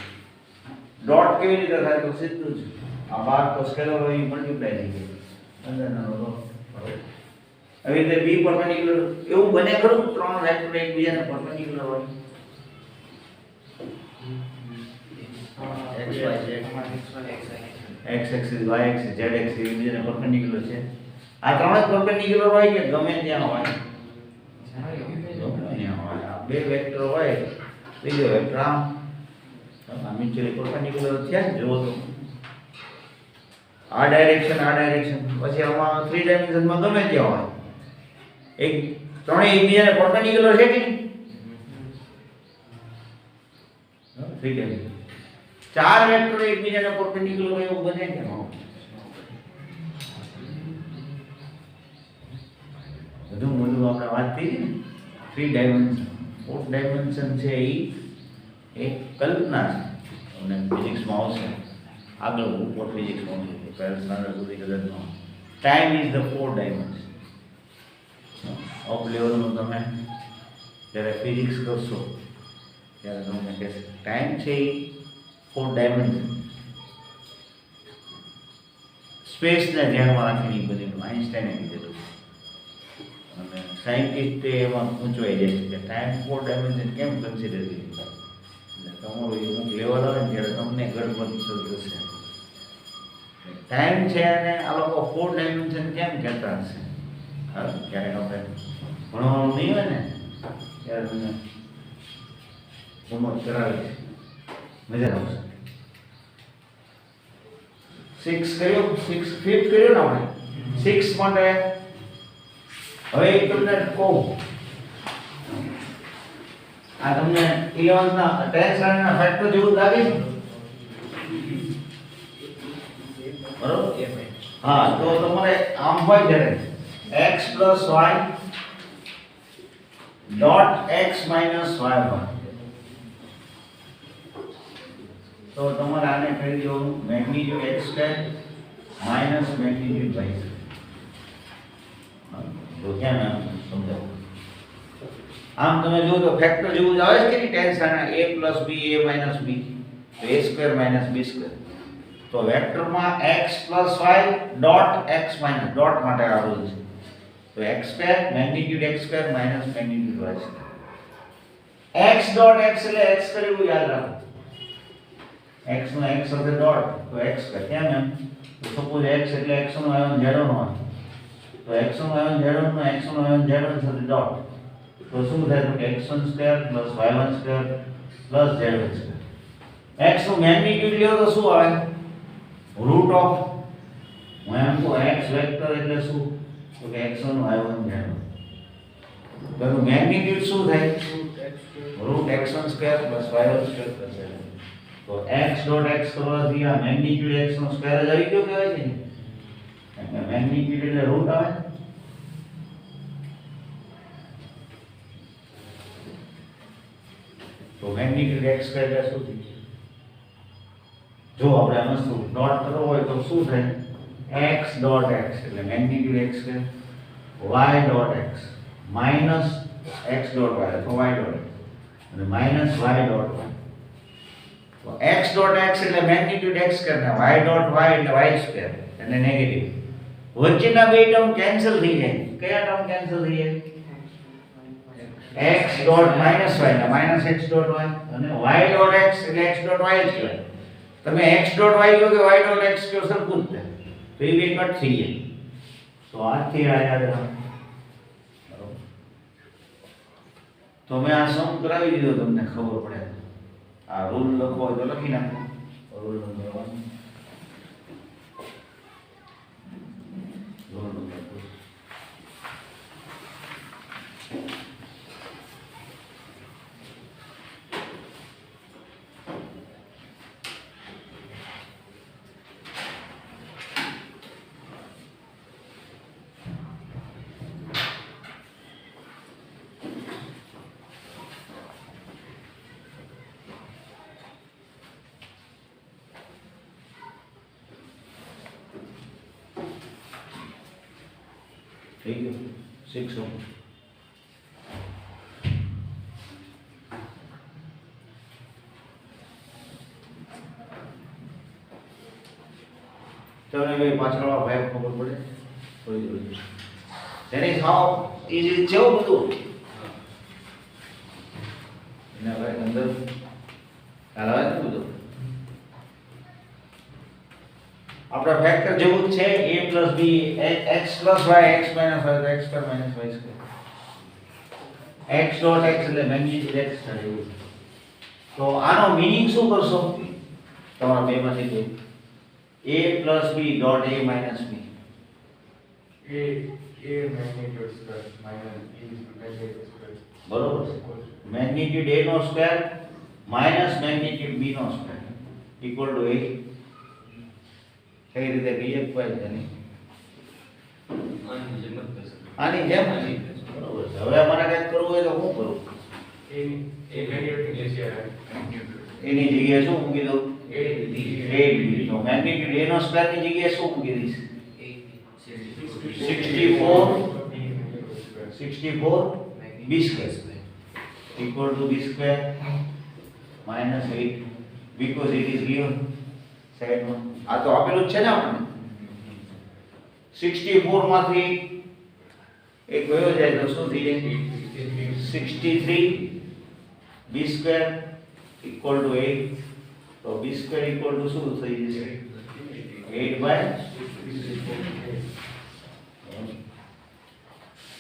ડોટ કેવી રીતે થાય તો સીધું જ આ બાર તો સ્કેલર હોય મલ્ટીપ્લાય થઈ ગયું અંદરના ડોટ આવી રીતે b પરપેન્ડિક્યુલર એવું બને ખરું ત્રણ વેક્ટર એકબીજાને પરપેન્ડિક્યુલર હોય x axis y axis z axis એકબીજાને પરપેન્ડિક્યુલર છે આ ત્રણ જ પરપેન્ડિક્યુલર હોય કે ગમે ત્યાં હોય આ બે વેક્ટર હોય ત્રીજો વેક્ટર આમ મ્યુચ્યુઅલી પરપેન્ડિક્યુલર થયા જો તો આ ડાયરેક્શન પછી આમાં 3 ડાયમેન્શનમાં ગમે ત્યાં હોય એક ત્રણેય એકબીજાને પરપેન્ડિક્યુલર છે કે નહીં 3 ડાયમેન્શન ચાર વેક્ટર એકબીજાને પરપેન્ડિક્યુલર હોય એવું બને કે ન બધું આપણે વાત કરી ને 3 ડાયમેન્શન 4 ડાયમેન્શન છે એ એક કલ્પના છે અને ફિઝિક્સમાં આવશે આગળ ઉપર ફિઝિક્સમાં આવશે પહેલા સ્ટાન્ડર્ડ સુધી કદાચ ન time is the 4 dimension up લેવલનું તમે જ્યારે ફિઝિક્સ કરશો ત્યારે તમને કહેશે ટાઈમ છે એ 4 ડાયમેન્શન સ્પેસને ધ્યાનમાં રાખીને બધું આઈન્સ્ટાઈને કીધેલું અને સાયન્ટિસ્ટે એમાં પૂછવાઈ જાય છે કે ટાઈમ 4 ડાયમેન્શન કેમ કન્સિડર કરી એટલે તમારું અમુક લેવલ આવે ને ત્યારે તમને ગડબડ થશે ટાઈમ છે અને આ લોકો 4 ડાયમેન્શન કેમ કહેતા હશે? હા, ક્યારેક આપણે ભણવાનું નહીં હોય ને ત્યારે તમને હોમવર્ક કરાવે છે, મજા આવશે. 6 કર્યું, 6 ફિફ્થ કર્યું ને આપણે 6 માટે હવે એક તમને કહું, આ તમને 11th ના 10th ના ફેક્ટર જેવું લાગે છે બરોબર? હા, તો તમારે આમ હોય જ્યારે x plus y dot x minus y1, તો તમારે આને કરી દેવાનું magnitude x square minus magnitude y square. તો કેમ એમ સમજાવું? આમ તમે જો તો ફેક્ટર જેવું જ આવે છે કે નહીં, tension a plus b a minus b, તો a square minus b square. તો વેક્ટરમાં x plus y dot x minus dot માટે આવેલું છે, તો x square magnitude x square minus magnitude y square. x dot x એટલે x કર્યું યાદ રાખો, x નો x સાથે ડોટ તો x square. કેમ એમ? તો સપોઝ x એટલે x નો આયન z નો હોય, તો x નો આયન z નો x નો આયન z સાથે ડોટ, તો શું થાય? તો x1 square plus y1 square plus z1 square. x નું મેગ્નીટ્યુડ લ્યો તો શું આવે? રૂટ ઓફ, હું એમ કહું x વેક્ટર એટલે શું? તો કે x1 y1 z1, તો એનું મેગ્નીટ્યુડ શું થાય? Root x1 square plus y1 square plus z1. તો x ડોટ x કરવાથી આ મેગ્નીટ્યુડ x નો સ્ક્વેર જ આવી ગયો કહેવાય છે ને, એટલે મેગ્નીટ્યુડ એટલે રૂટ આવે. તો મેગ્નીટ્યુડ x સ્ક્વેર એટલે શું થઈ? જો આપણે આ વસ્તુ ડોટ કરવો હોય તો શું થાય? x ડોટ x એટલે magnitude x square, y dot x minus x dot y અથવા y ડોટ x અને માઈનસ y ડોટ y. તો x ડોટ x એટલે મેગ્નીટ્યુડ x સ્ક્વેર ને y ડોટ y એટલે y સ્ક્વેર એટલે નેગેટિવ. વચ્ચેના બે ટર્મ કેન્સલ થઈ જાય. કયા ટર્મ કેન્સલ થઈ જાય? x ડોટ માઈનસ y ને માઈનસ x ડોટ y અને y ડોટ x એટલે x ડોટ y જ કહેવાય. તમે x ડોટ y કહો કે y ડોટ x કહો સરખું જ થાય, તો એ બે કટ થઈ જાય. તો આથી આ યાદ રાખો. બરોબર, તો મેં આ સમ કરાવી દીધો, તમને ખબર પડે. આ રૂલ લખો હોય તો લખી નાખો. Rule number 1, rule number 2. થઈ ગયું 6 ઓમ. તમને ભાઈ પાછળનો ભાઈ ખબર પડે થોડી થોડી જેને ખાઓ ઈઝી છે બધું એના ભાઈ અંદર હાલવા છે બધું. આપણા ફેક્ટર જેવું જ છે a b x y x y x square minus y square. x dot x એટલે મેગ્નીટ્યુડ x થયું. તો આનો મીનિંગ શું કરશો? તમારા બેમાંથી કોઈ a b dot a minus b. A magnitude square minus B magnitude square. બરોબર છે. મેગ્નીટ્યુડ a નો સ્ક્વેર માઈનસ મેગ્નીટ્યુડ b નો સ્ક્વેર ઇક્વલ ટુ a. કઈ રીતે કહીએ કોઈ નહીં, આની જેમ જ. બરોબર છે. હવે અમારે કંઈક કરવું હોય તો શું કરું? એની જગ્યાએ શું મૂકી દઉં? a તો મેગ્નીટ્યુડ a નો સ્ક્વેર ની જગ્યાએ શું મૂકી દઈશ? 64 b square equal to b square minus 8 because it is given side one. આ તો આપેલું જ છે ને આપણને. 64 માંથી એક ગયો જાય તો શું થઈ જાય? 63 b square equal to 8. તો b square equal to શું થઈ જશે? 8 by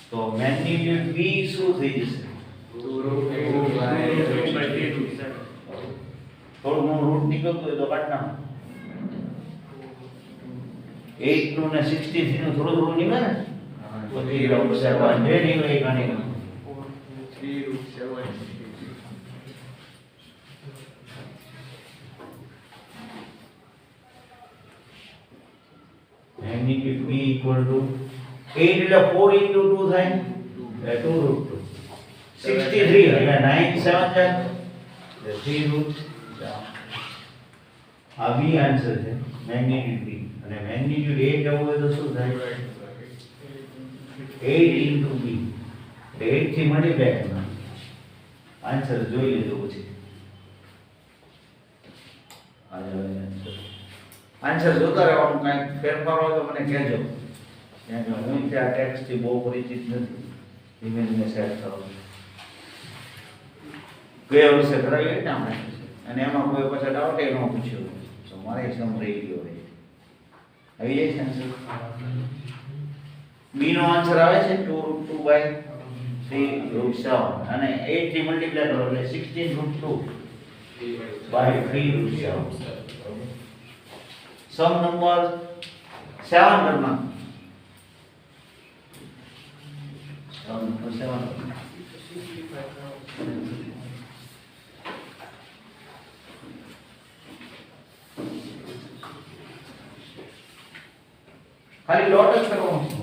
તો મેગ્નીટ્યુડ B શું થઈ જશે? 2 by 3 root 7. થોડું ઘણું રૂટ નીકળતું હોય તો કાઢ નાખો. 8 2 ને 63 નું થોડું નીકળે ને પછી root 7 જે નીકળે એ ગણી નાખો. 3 root 7. Magnitude B equal to 8 એટલે 4 into 2 થાય એટલે 2 root 2. 63 એટલે 9 7 જાય એટલે 3 root 7. આ B આન્સર છે મેગ્નીટ્યુડ B અને મેગ્નીટ્યુડ A જવું હોય તો શું થાય? 8 into B એટલે 8 થી મલ્ટીપ્લાય કરવાનું. આન્સર જોઈ લેજો પછી. આ જ આવે આન્સર. આન્સર જોતા રહેવાનું, કાંઈ ફેરફાર હોય તો મને કહેજો. કેમ કે હું ત્યાં ટેક્સ્ટથી બહુ પરિચિત નથી. ધીમે ધીમે સેટ કરો. ગયા વર્ષે કરાવી ને આપણે અને એમાં કોઈ પાછા ડાઉટ ન પૂછ્યો તો મારે સમ રહી ગયો હોય. આવી જાય છે આન્સર? B નો આન્સર આવે છે 2 root 2 by 3 root 7 અને 8 થી મલ્ટીપ્લાય કરો એટલે 16 root 2 by 3 root 7. Sum number 7 કરના. સમ નંબર 7 ખાલી ડોટ જ કરવાનું છે.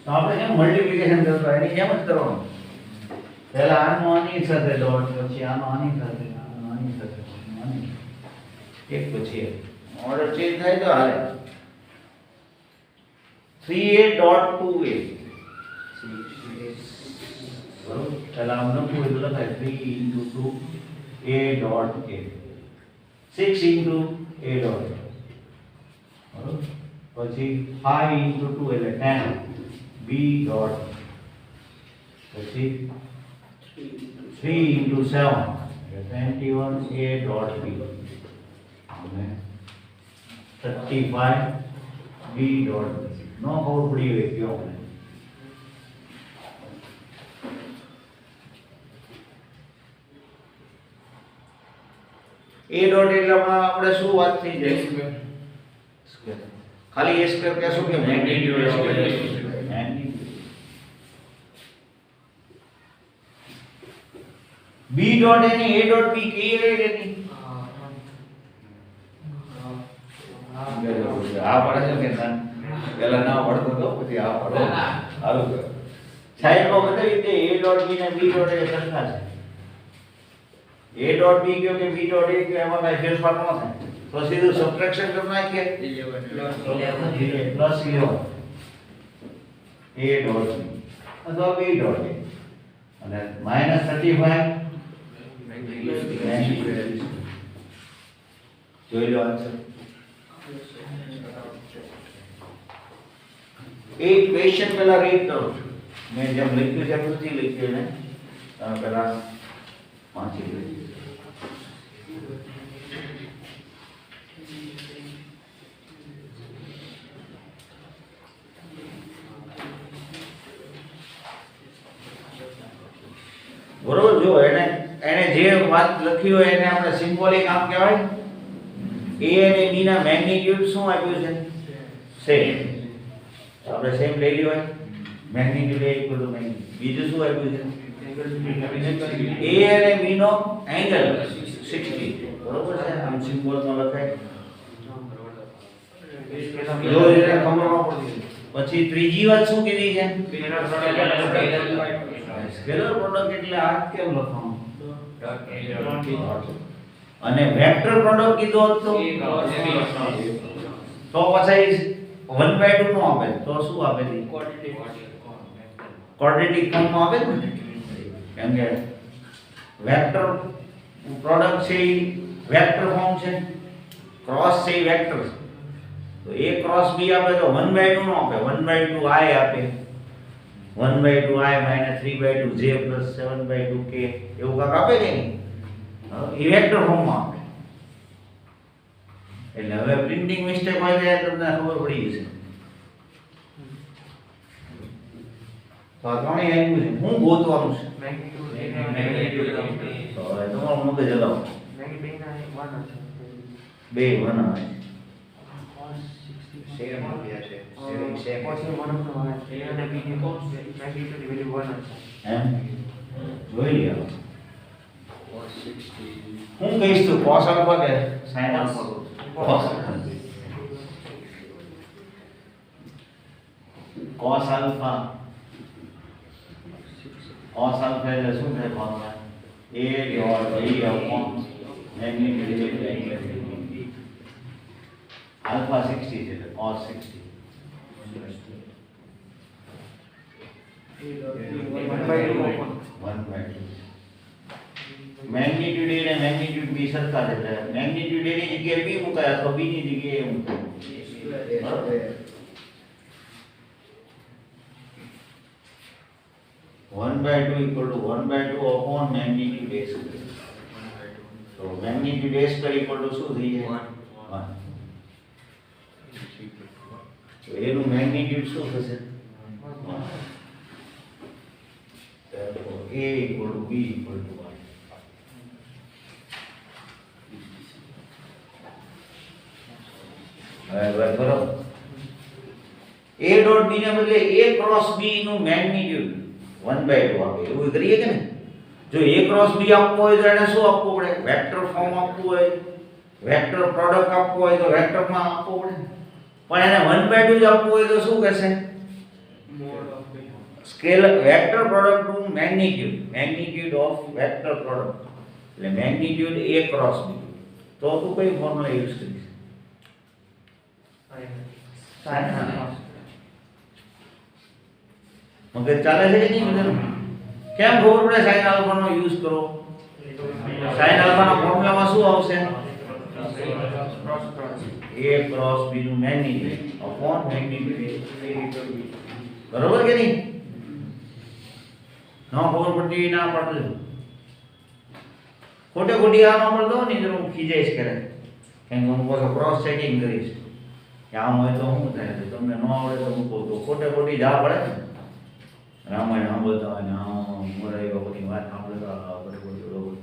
તો આપણે જેમ મલ્ટીપ્લિકેશન કરતા એની જેમ જ કરવાનું. પહેલા આનો આની સાથે ડોટ, પછી આનો આની સાથે, આનો આની સાથે, આની એક પછી એક. ઓર્ડર ચેન્જ થાય તો હાલે. 3a dot 2a બરોબર. પહેલા આમ લખવું હોય તો લખાય 3 into 2 a dot a 6 into a dot a બરોબર. પછી 5 into 2 એટલે 10 b dot પછી 3 into 7 એટલે 21 a dot b અને 35 b dot b. નો ખબર પડી હોય કયો મને. a dot એટલે આપણે શું વાત થઈ જાય? સ્ક્વેર. ખાલી a સ્ક્વેર કહેશું કે magnitude square? Magnitude. b dot any a dot b કઈ રહી એની? આ પડે છે કે ના? પેલા ના પડતો તો પછી આ પડે. સારું કર. સાઈડમાં બતાવી દે a dot b ને b dot a સરખા છે. a dot b કયો કે b dot a કયો એમાં કઈ ફેરફાર ન થાય તો સીધું સબટ્રેક્શન કરી નાખીએ. 11 plus 11 a dot b અથવા b dot a અને -35 જોઈ લો આન્સર. એક ક્વેશ્ચન પહેલા રીડ કરો. મેં જેમ લખ્યું છે એમ નથી લખ્યું ને તમે પહેલા વાંચી લેજો. બરોબર. જો એને જે વાત લખી હોય એને આપણે સિમ્બોલિક આમ કહેવાય. a અને b ના મેગ્નીટ્યુડ શું આપ્યું છે? સેમ. આપણે સેમ લઈ લેવાય. Magnitude a equal to magnitude. બીજું શું આપ્યું છે? a અને b નો એંગલ 60. બરોબર છે. આમ સિમ્બોલમાં લખાય. જો એને ખબર ન પડતી. પછી ત્રીજી વાત શું કીધી છે? સ્કેલર પ્રોડક્ટ એટલે આ કેમ લખવાનું? અને વેક્ટર પ્રોડક્ટ કીધો તો પછી 1/2 નો આપે તો શું આપે છે? ક્વોડ્રેટિક ફોર્મમાં આપે ને. કેમ કે વેક્ટર પ્રોડક્ટ છે એ વેક્ટર ફોર્મ છે, ક્રોસ છે એ વેક્ટર છે. તો a ક્રોસ b આપે તો 1/2 નો આપે, 1/2 i આપે, 1/2 i - 3/2 j + 7/2 k એવું કાક આપે કે નહીં? એ વેક્ટર ફોર્મમાં આપે. એટલે હવે પ્રિન્ટિંગ મિસ્ટેક હોય ત્યારે તમને ખબર પડી જશે. તો આ ત્રણેય આવ્યું છે. હું ગોતવાનું છે? તો હવે તમારું મગજ હલાવો. બે વન આવે છે. સેમ આવ્યા છે સેમ એમ જોઈ લ્યો. 160 હું કહીશ તું cos આલ્ફા કે sin alpha? cos alpha. cos alpha એટલે શું થાય formula? a dot b upon magnitude alpha 60 છે એટલે cos 60. 1/2. મેગ્નીટ્યુડ a અને મેગ્નીટ્યુડ b સરખા છે એટલે મેગ્નીટ્યુડ a ની જગ્યાએ b મુકાય અથવા b ની જગ્યાએ a મુકાય. બરાબર? 1/2 equal to 1/2 upon magnitude a square. તો magnitude a square equal to શું થઈ જાય? 1. તો એનું મેગ્નીટ્યુડ શું થશે? 1. Therefore a equal to b equal to 1. હવે બરાબર. a ડોટ b ને બદલે a ક્રોસ b નું મેગ્નીટ્યુડ 1/2 આપે એવું કરીએ કે ને? જો a ક્રોસ b આપવો હોય તો એને શું આપવું પડે? વેક્ટર ફોર્મ આપવું હોય, વેક્ટર પ્રોડક્ટ આપવું હોય તો વેક્ટરમાં આપવું પડે. પણ એને 1/2 જ આપવું હોય તો શું કહેશે? સ્કેલર વેક્ટર પ્રોડક્ટ નું મેગ્નીટ્યુડ ઓફ વેક્ટર પ્રોડક્ટ એટલે મેગ્નીટ્યુડ a ક્રોસ b. તો તું કઈ ફોર્મ્યુલા યુઝ કરીશ? મગજ ચાલે છે કે નહીં મિત્રો? કેમ ખબર પડે sin આલ્ફા નો યુઝ કરો? sin આલ્ફા ના ફોર્મ્યુલામાં શું આવશે? a ક્રોસ b નું મેગ્નીટ્યુડ અપોન મેગ્નીટ્યુડ. બરોબર કે નહીં? ન ખબર પડતી ના પડતો. ખોટે ખોટી આ ન પડતો ને તો હું ખીજાઈશ કરે. કેમ કે હું પાછો ક્રોસ ચેકિંગ કરીશ કે આમ હોય તો શું થાય. તો તમને ન આવડે તો હું કહું તો ખોટે ખોટી જા પડે ને. રામાયણ સાંભળતા હોય ને મોરારી બાપુની વાત સાંભળતા આપણે કોઈ બરોબર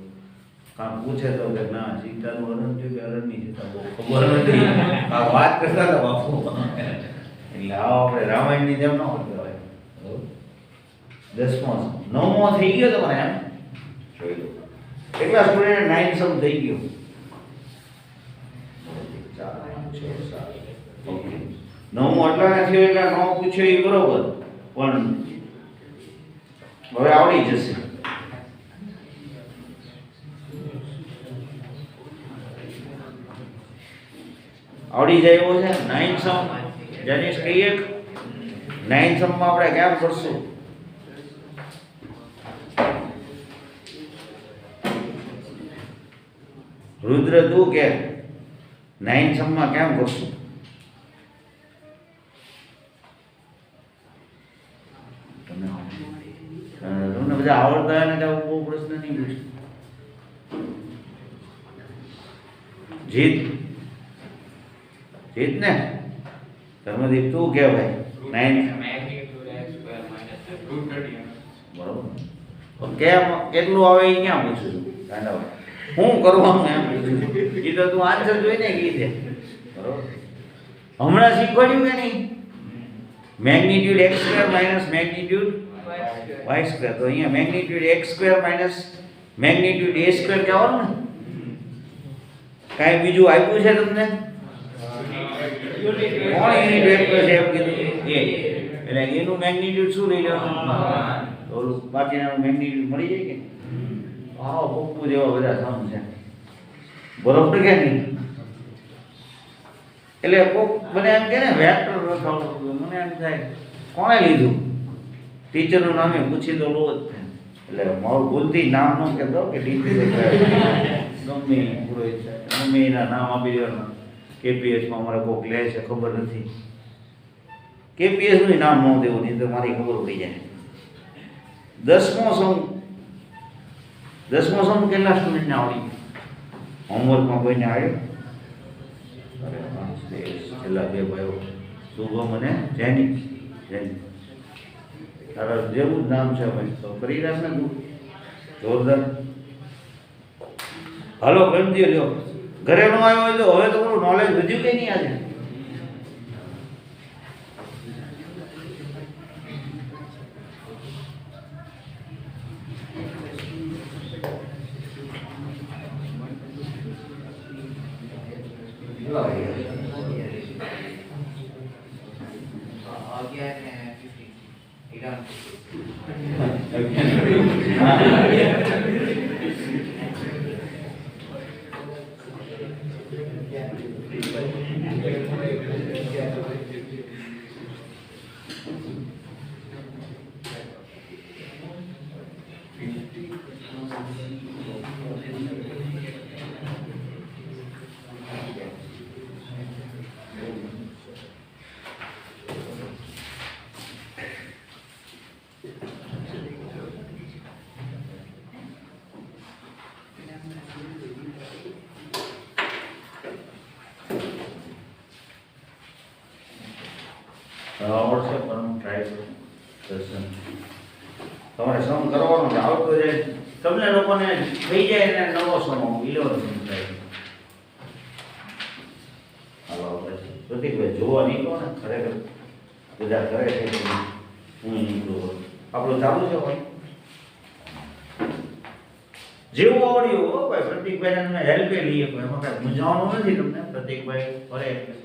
કામ પૂછે તો કે ના સીતાનું હરણ થયું કે હરણની સીતા બહુ ખબર નથી. આ વાત કરતા હતા બાપુ. એટલે આવો આપણે રામાયણની જેમ ન કરતા હોય. બરોબર? 9મો થઈ ગયો તમારે એમ જોઈ લો. કેટલા સ્ટુડન્ટ 9 સમ થઈ ગયો? 4 5 6 7. ઓકે. 9મો એટલા થયો એટલે ન પૂછ્યો એ બરોબર, પણ હવે આવડી જશે. આવડી જાય એવો છે. 9 સમ જનીશ કહીએ 9 સમ માં આપણે કેમ કરશું? રુદ્ર તું કે 9 સમ માં કેમ કરશું? તમને બધા આવડતા હોય ને તો બહુ પ્રશ્ન નહીં પૂછે. જીત ને ધર્મદીપ તું કે ભાઈ 9 બરોબર. કેમ કેટલું આવે એ ક્યાં પૂછું છું? ગાંડા શું કરવાનું એમ પૂછું. એ તો તું આન્સર જોઈને કીધે. બરોબર. હમણાં શીખવાડ્યું કે નહીં? Magnitude x square minus magnitude y square. તો અહીંયા magnitude x square minus magnitude a square કહેવાનું ને? કાંઈ બીજું આપ્યું છે તમને? કોણ યુનિટ વેક્ટર છે એમ કીધું? a. એટલે એનું મેગ્નીટ્યુડ શું લઈ લેવાનું? તો બાકીના મેગ્નીટ્યુડ મળી જાય કે? હા, પપ્પુ જેવા બધા સમ છે. બરોબર કે નહીં? એટલે કોક મને એમ કે ને વેક્ટર લખાવવું, મને એમ થાય કોણે લીધું? ટીચરનું નામે પૂછી તો લો જ થાય. એટલે મારું ભૂલથી નામ ન કહેતો કે ટીચરે ગમે પુરોહિત ગમે એના નામ આપી દેવાના. કેપીએસમાં અમારે કોઈક લે છે ખબર નથી. કેપીએસનું નામ ન દેવું, નહીં તો મારી ખબર પડી જાય. 10મો સમ કેટલા સ્ટુડન્ટને આવડી? હોમવર્કમાં કોઈને આવ્યો? છેલ્લા બે ભાઈઓ શુભમ અને જેની. તારા જેવું જ નામ છે ભાઈ, તો કરી રાખ ને તું જોરદાર. હાલો પ્રેમજી, લ્યો ઘરે નો આવ્યો હોય તો હવે તમારું નોલેજ વધ્યું કે નહીં આજે? આવડશે પણ ટ્રાય કરો દર્શન. તમારે સમ કરવાનો છે, આવતો જાય તમને લોકોને થઈ જાય ને નવો સમો 11 થાય. હાલો આપણે પ્રતિકભાઈ જોવા નીકળો ને, ખરેખર બધા કરે છે કે હું નીકળું. આપણું ચાલુ છે ભાઈ, જેવું આવડ્યું હો ભાઈ. પ્રતિકભાઈને તમે હેલ્પ લઈએ, એમાં કાંઈ મૂંઝાવાનું નથી તમને. પ્રતિકભાઈ કરે એટલે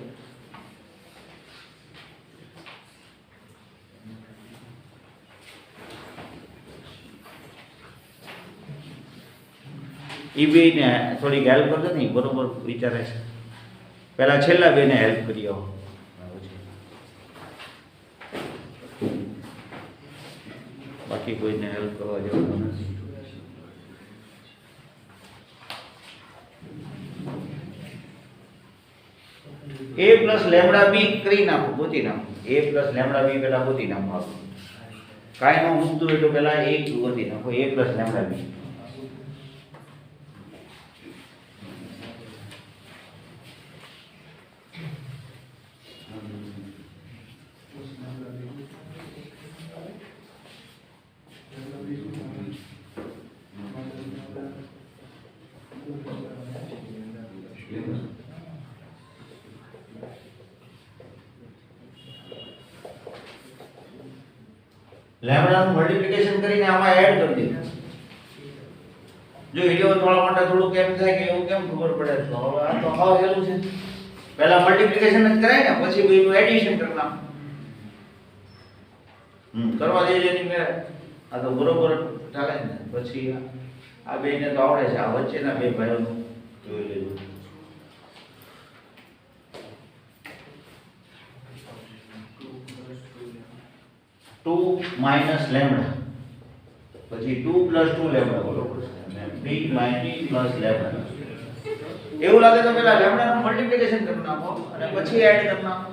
એ બેને થોડીક હેલ્પ કરજો ને, બરોબર વિચારે છે. પહેલા છેલ્લા બેને હેલ્પ કરી આવો, બાકી કોઈને હેલ્પ કરવા જવાનું નથી. a પ્લસ લેમ્ડા બી કરી નાખો, ગોતી નાખો. a પ્લસ લેમ્ડા બી પહેલા ગોતી નાખો. કાંઈ ન મૂકતું હોય તો પહેલા એક ગોતી નાખો, a પ્લસ લેમ્ડા બી. લેમ્ડાનું મલ્ટીપ્લિકેશન કરીને આમાં એડ કરી દે. જો વિડિયો થોડા માટે થોડું કેમ થાય કે એવું કેમ ખબર પડે, તો હવે આ તો હાવ હેલું છે. પહેલા મલ્ટીપ્લિકેશન જ કરાય ને, પછી બેનું એડિશન કરવાનું. કરવા દેજે ની મેં આ તો બરોબર ચાલે ને. પછી આ બેને તો આવડે છે, આ વચ્ચેના બે ભાઈઓનું જોઈ લેજો. ટુ માઇનસ લેમ્ડા, પછી 2 પ્લસ 2 લેમ્ડા, બરોબર છે, અને 3 માઇનસ પ્લસ લેમ્ડા. એવું લાગે તો પેલા લેમ્ડાનું મલ્ટીપ્લિકેશન કરી નાખો અને પછી એડ કરી નાખો.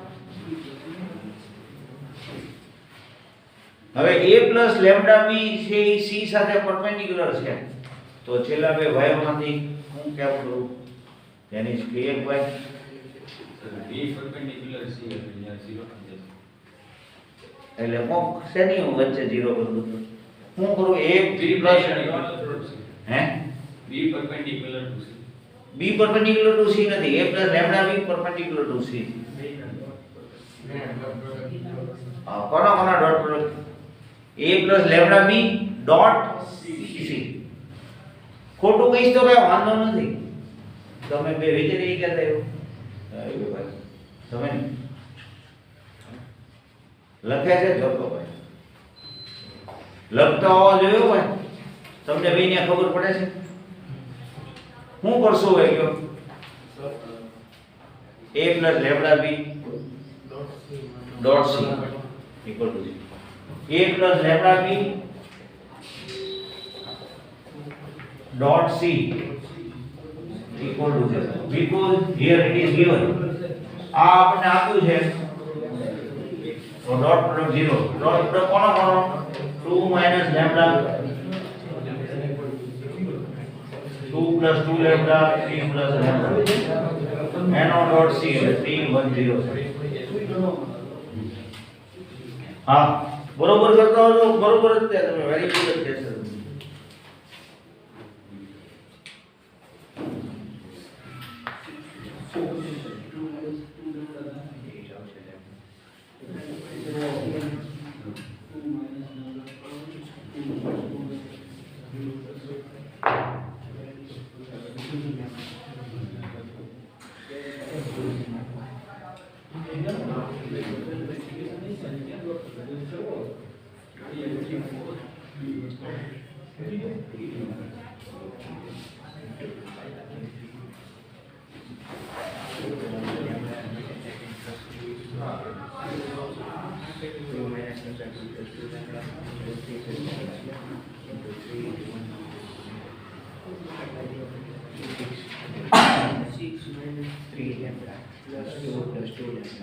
હવે a પ્લસ લેમ્ડા બી છે એ c સાથે પરપેન્ડિક્યુલર છે, તો છેલ્લા બે ભાઈઓમાંથી હું કેમ કરું તેની ક્લિયર ભાઈ? b પરપેન્ડિક્યુલર c એટલે 0 થઈ જશે. એટલે કોક શેની વચ્ચે 0 કરું તો હું કરું a પ્લસ હે b perpendicular to c. b perpendicular to c નથી, a plus lambda b perpendicular to c. કોના કોના dot product? a plus lambda b dot c. ખોટું કહીશ તો ભાઈ વાંધો નથી, તમે બે વિચારી ગયા હતા એવું ભાઈ તમે લખે છે જોતો ભાઈ, લખતા હોવા જોયો ભાઈ. તમને બેને ખબર પડે છે શું કરશો ભાઈ કયો? a plus lambda b dot c equal to a plus lambda b dot c equal to 0 because here it is given. આ આપણે આપ્યું છે તો ડોટ પ્રોડક્ટ 0. ડોટ પ્રોડક્ટ કોનો કોનો? 2 minus lambda 2 2 plus 2 lambda 3 plus lambda NO dot C એટલે 310 હા બરોબર કરતા હો તો બરોબર જ છે તમે વેરી ગુડ જ કહેશો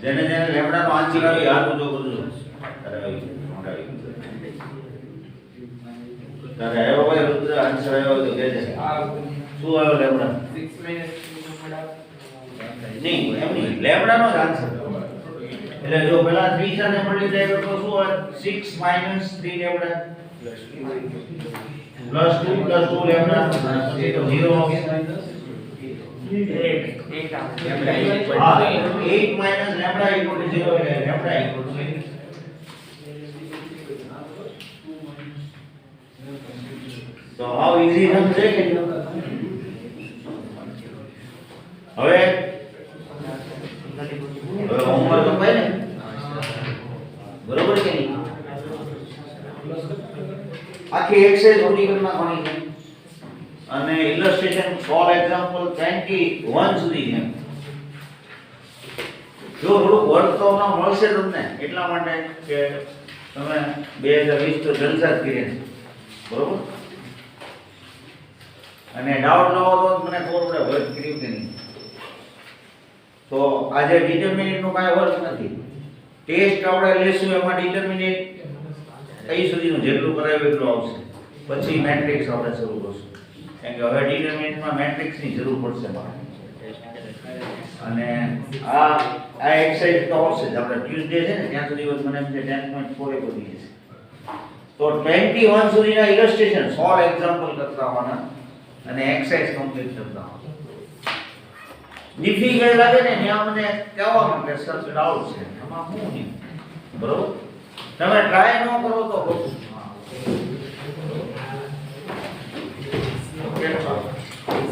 જેને જેને લેમ્બડા નો આન્સર આવી હાથ ઊંચો કરજો તારે આવ્યો ભાઈ રુદ્ર આન્સર આવ્યો તો કહેજે શું આવ્યો લેમ્બડા 6 minus 3 નહીં એમ નહીં લેમ્બડા નો જ આન્સર એટલે જો પેલા 3 સાથે મલ્ટીપ્લાય કરો તો શું આવે 6 minus 3 lambda plus 2 plus 2 lambda પછી તો 0 આવશે 8 હા 8 minus lambda equal to 0 એટલે lambda equal to 8 તો how easy સમજે કે હવે હોમવર્ક તો ભાઈ ને બરોબર કે નહીં આખી એક્સરસાઇઝ પૂરી કરી નાખવાની છે અને ઇલસ્ટ્રેશન ફોર એક્ઝામ્પલ 21 સુધી છે જો થોડું વર્ક તો હમણાં મળશે તમને એટલા માટે કે તમે 2020 તો જલસા જ કર્યા છે બરોબર અને ડાઉટ ન હોય તો મને ખબર પડે વર્ક કર્યું કે નહીં તો આજે ડિટર્મિનેન્ટ નું કાંઈ વર્ક નથી ટેસ્ટ આપણે લેશું એમાં ડિટર્મિનેન્ટ કઈ સુધીનું જેટલું કરાવ્યું એટલું આવશે પછી મેટ્રિક્સ આપણે શરૂ કરશું કારણ કે હવે ડિટર્મિનન્ટમાં મેટ્રિક્સની જરૂર પડશે મારે અને આ એક્સરસાઇઝ તો આવશે જ આપણે ટ્યુઝડે છે ને ત્યાં સુધી મને એમ છે 10.4 એ પડી જશે તો 21 સુધીના ઇલસ્ટ્રેશન 100 એક્ઝામ્પલ કરતા હોવાના અને એક્સરસાઇઝ કમ્પ્લીટ કરતા હોવાના ડિફિકલ્ટ લાગે ને ત્યાં મને કહેવા માટે સર ડાઉટ છે આમાં હું નહીં બરોબર તમે ટ્રાય ન કરો તો ખોટું હા ઓકે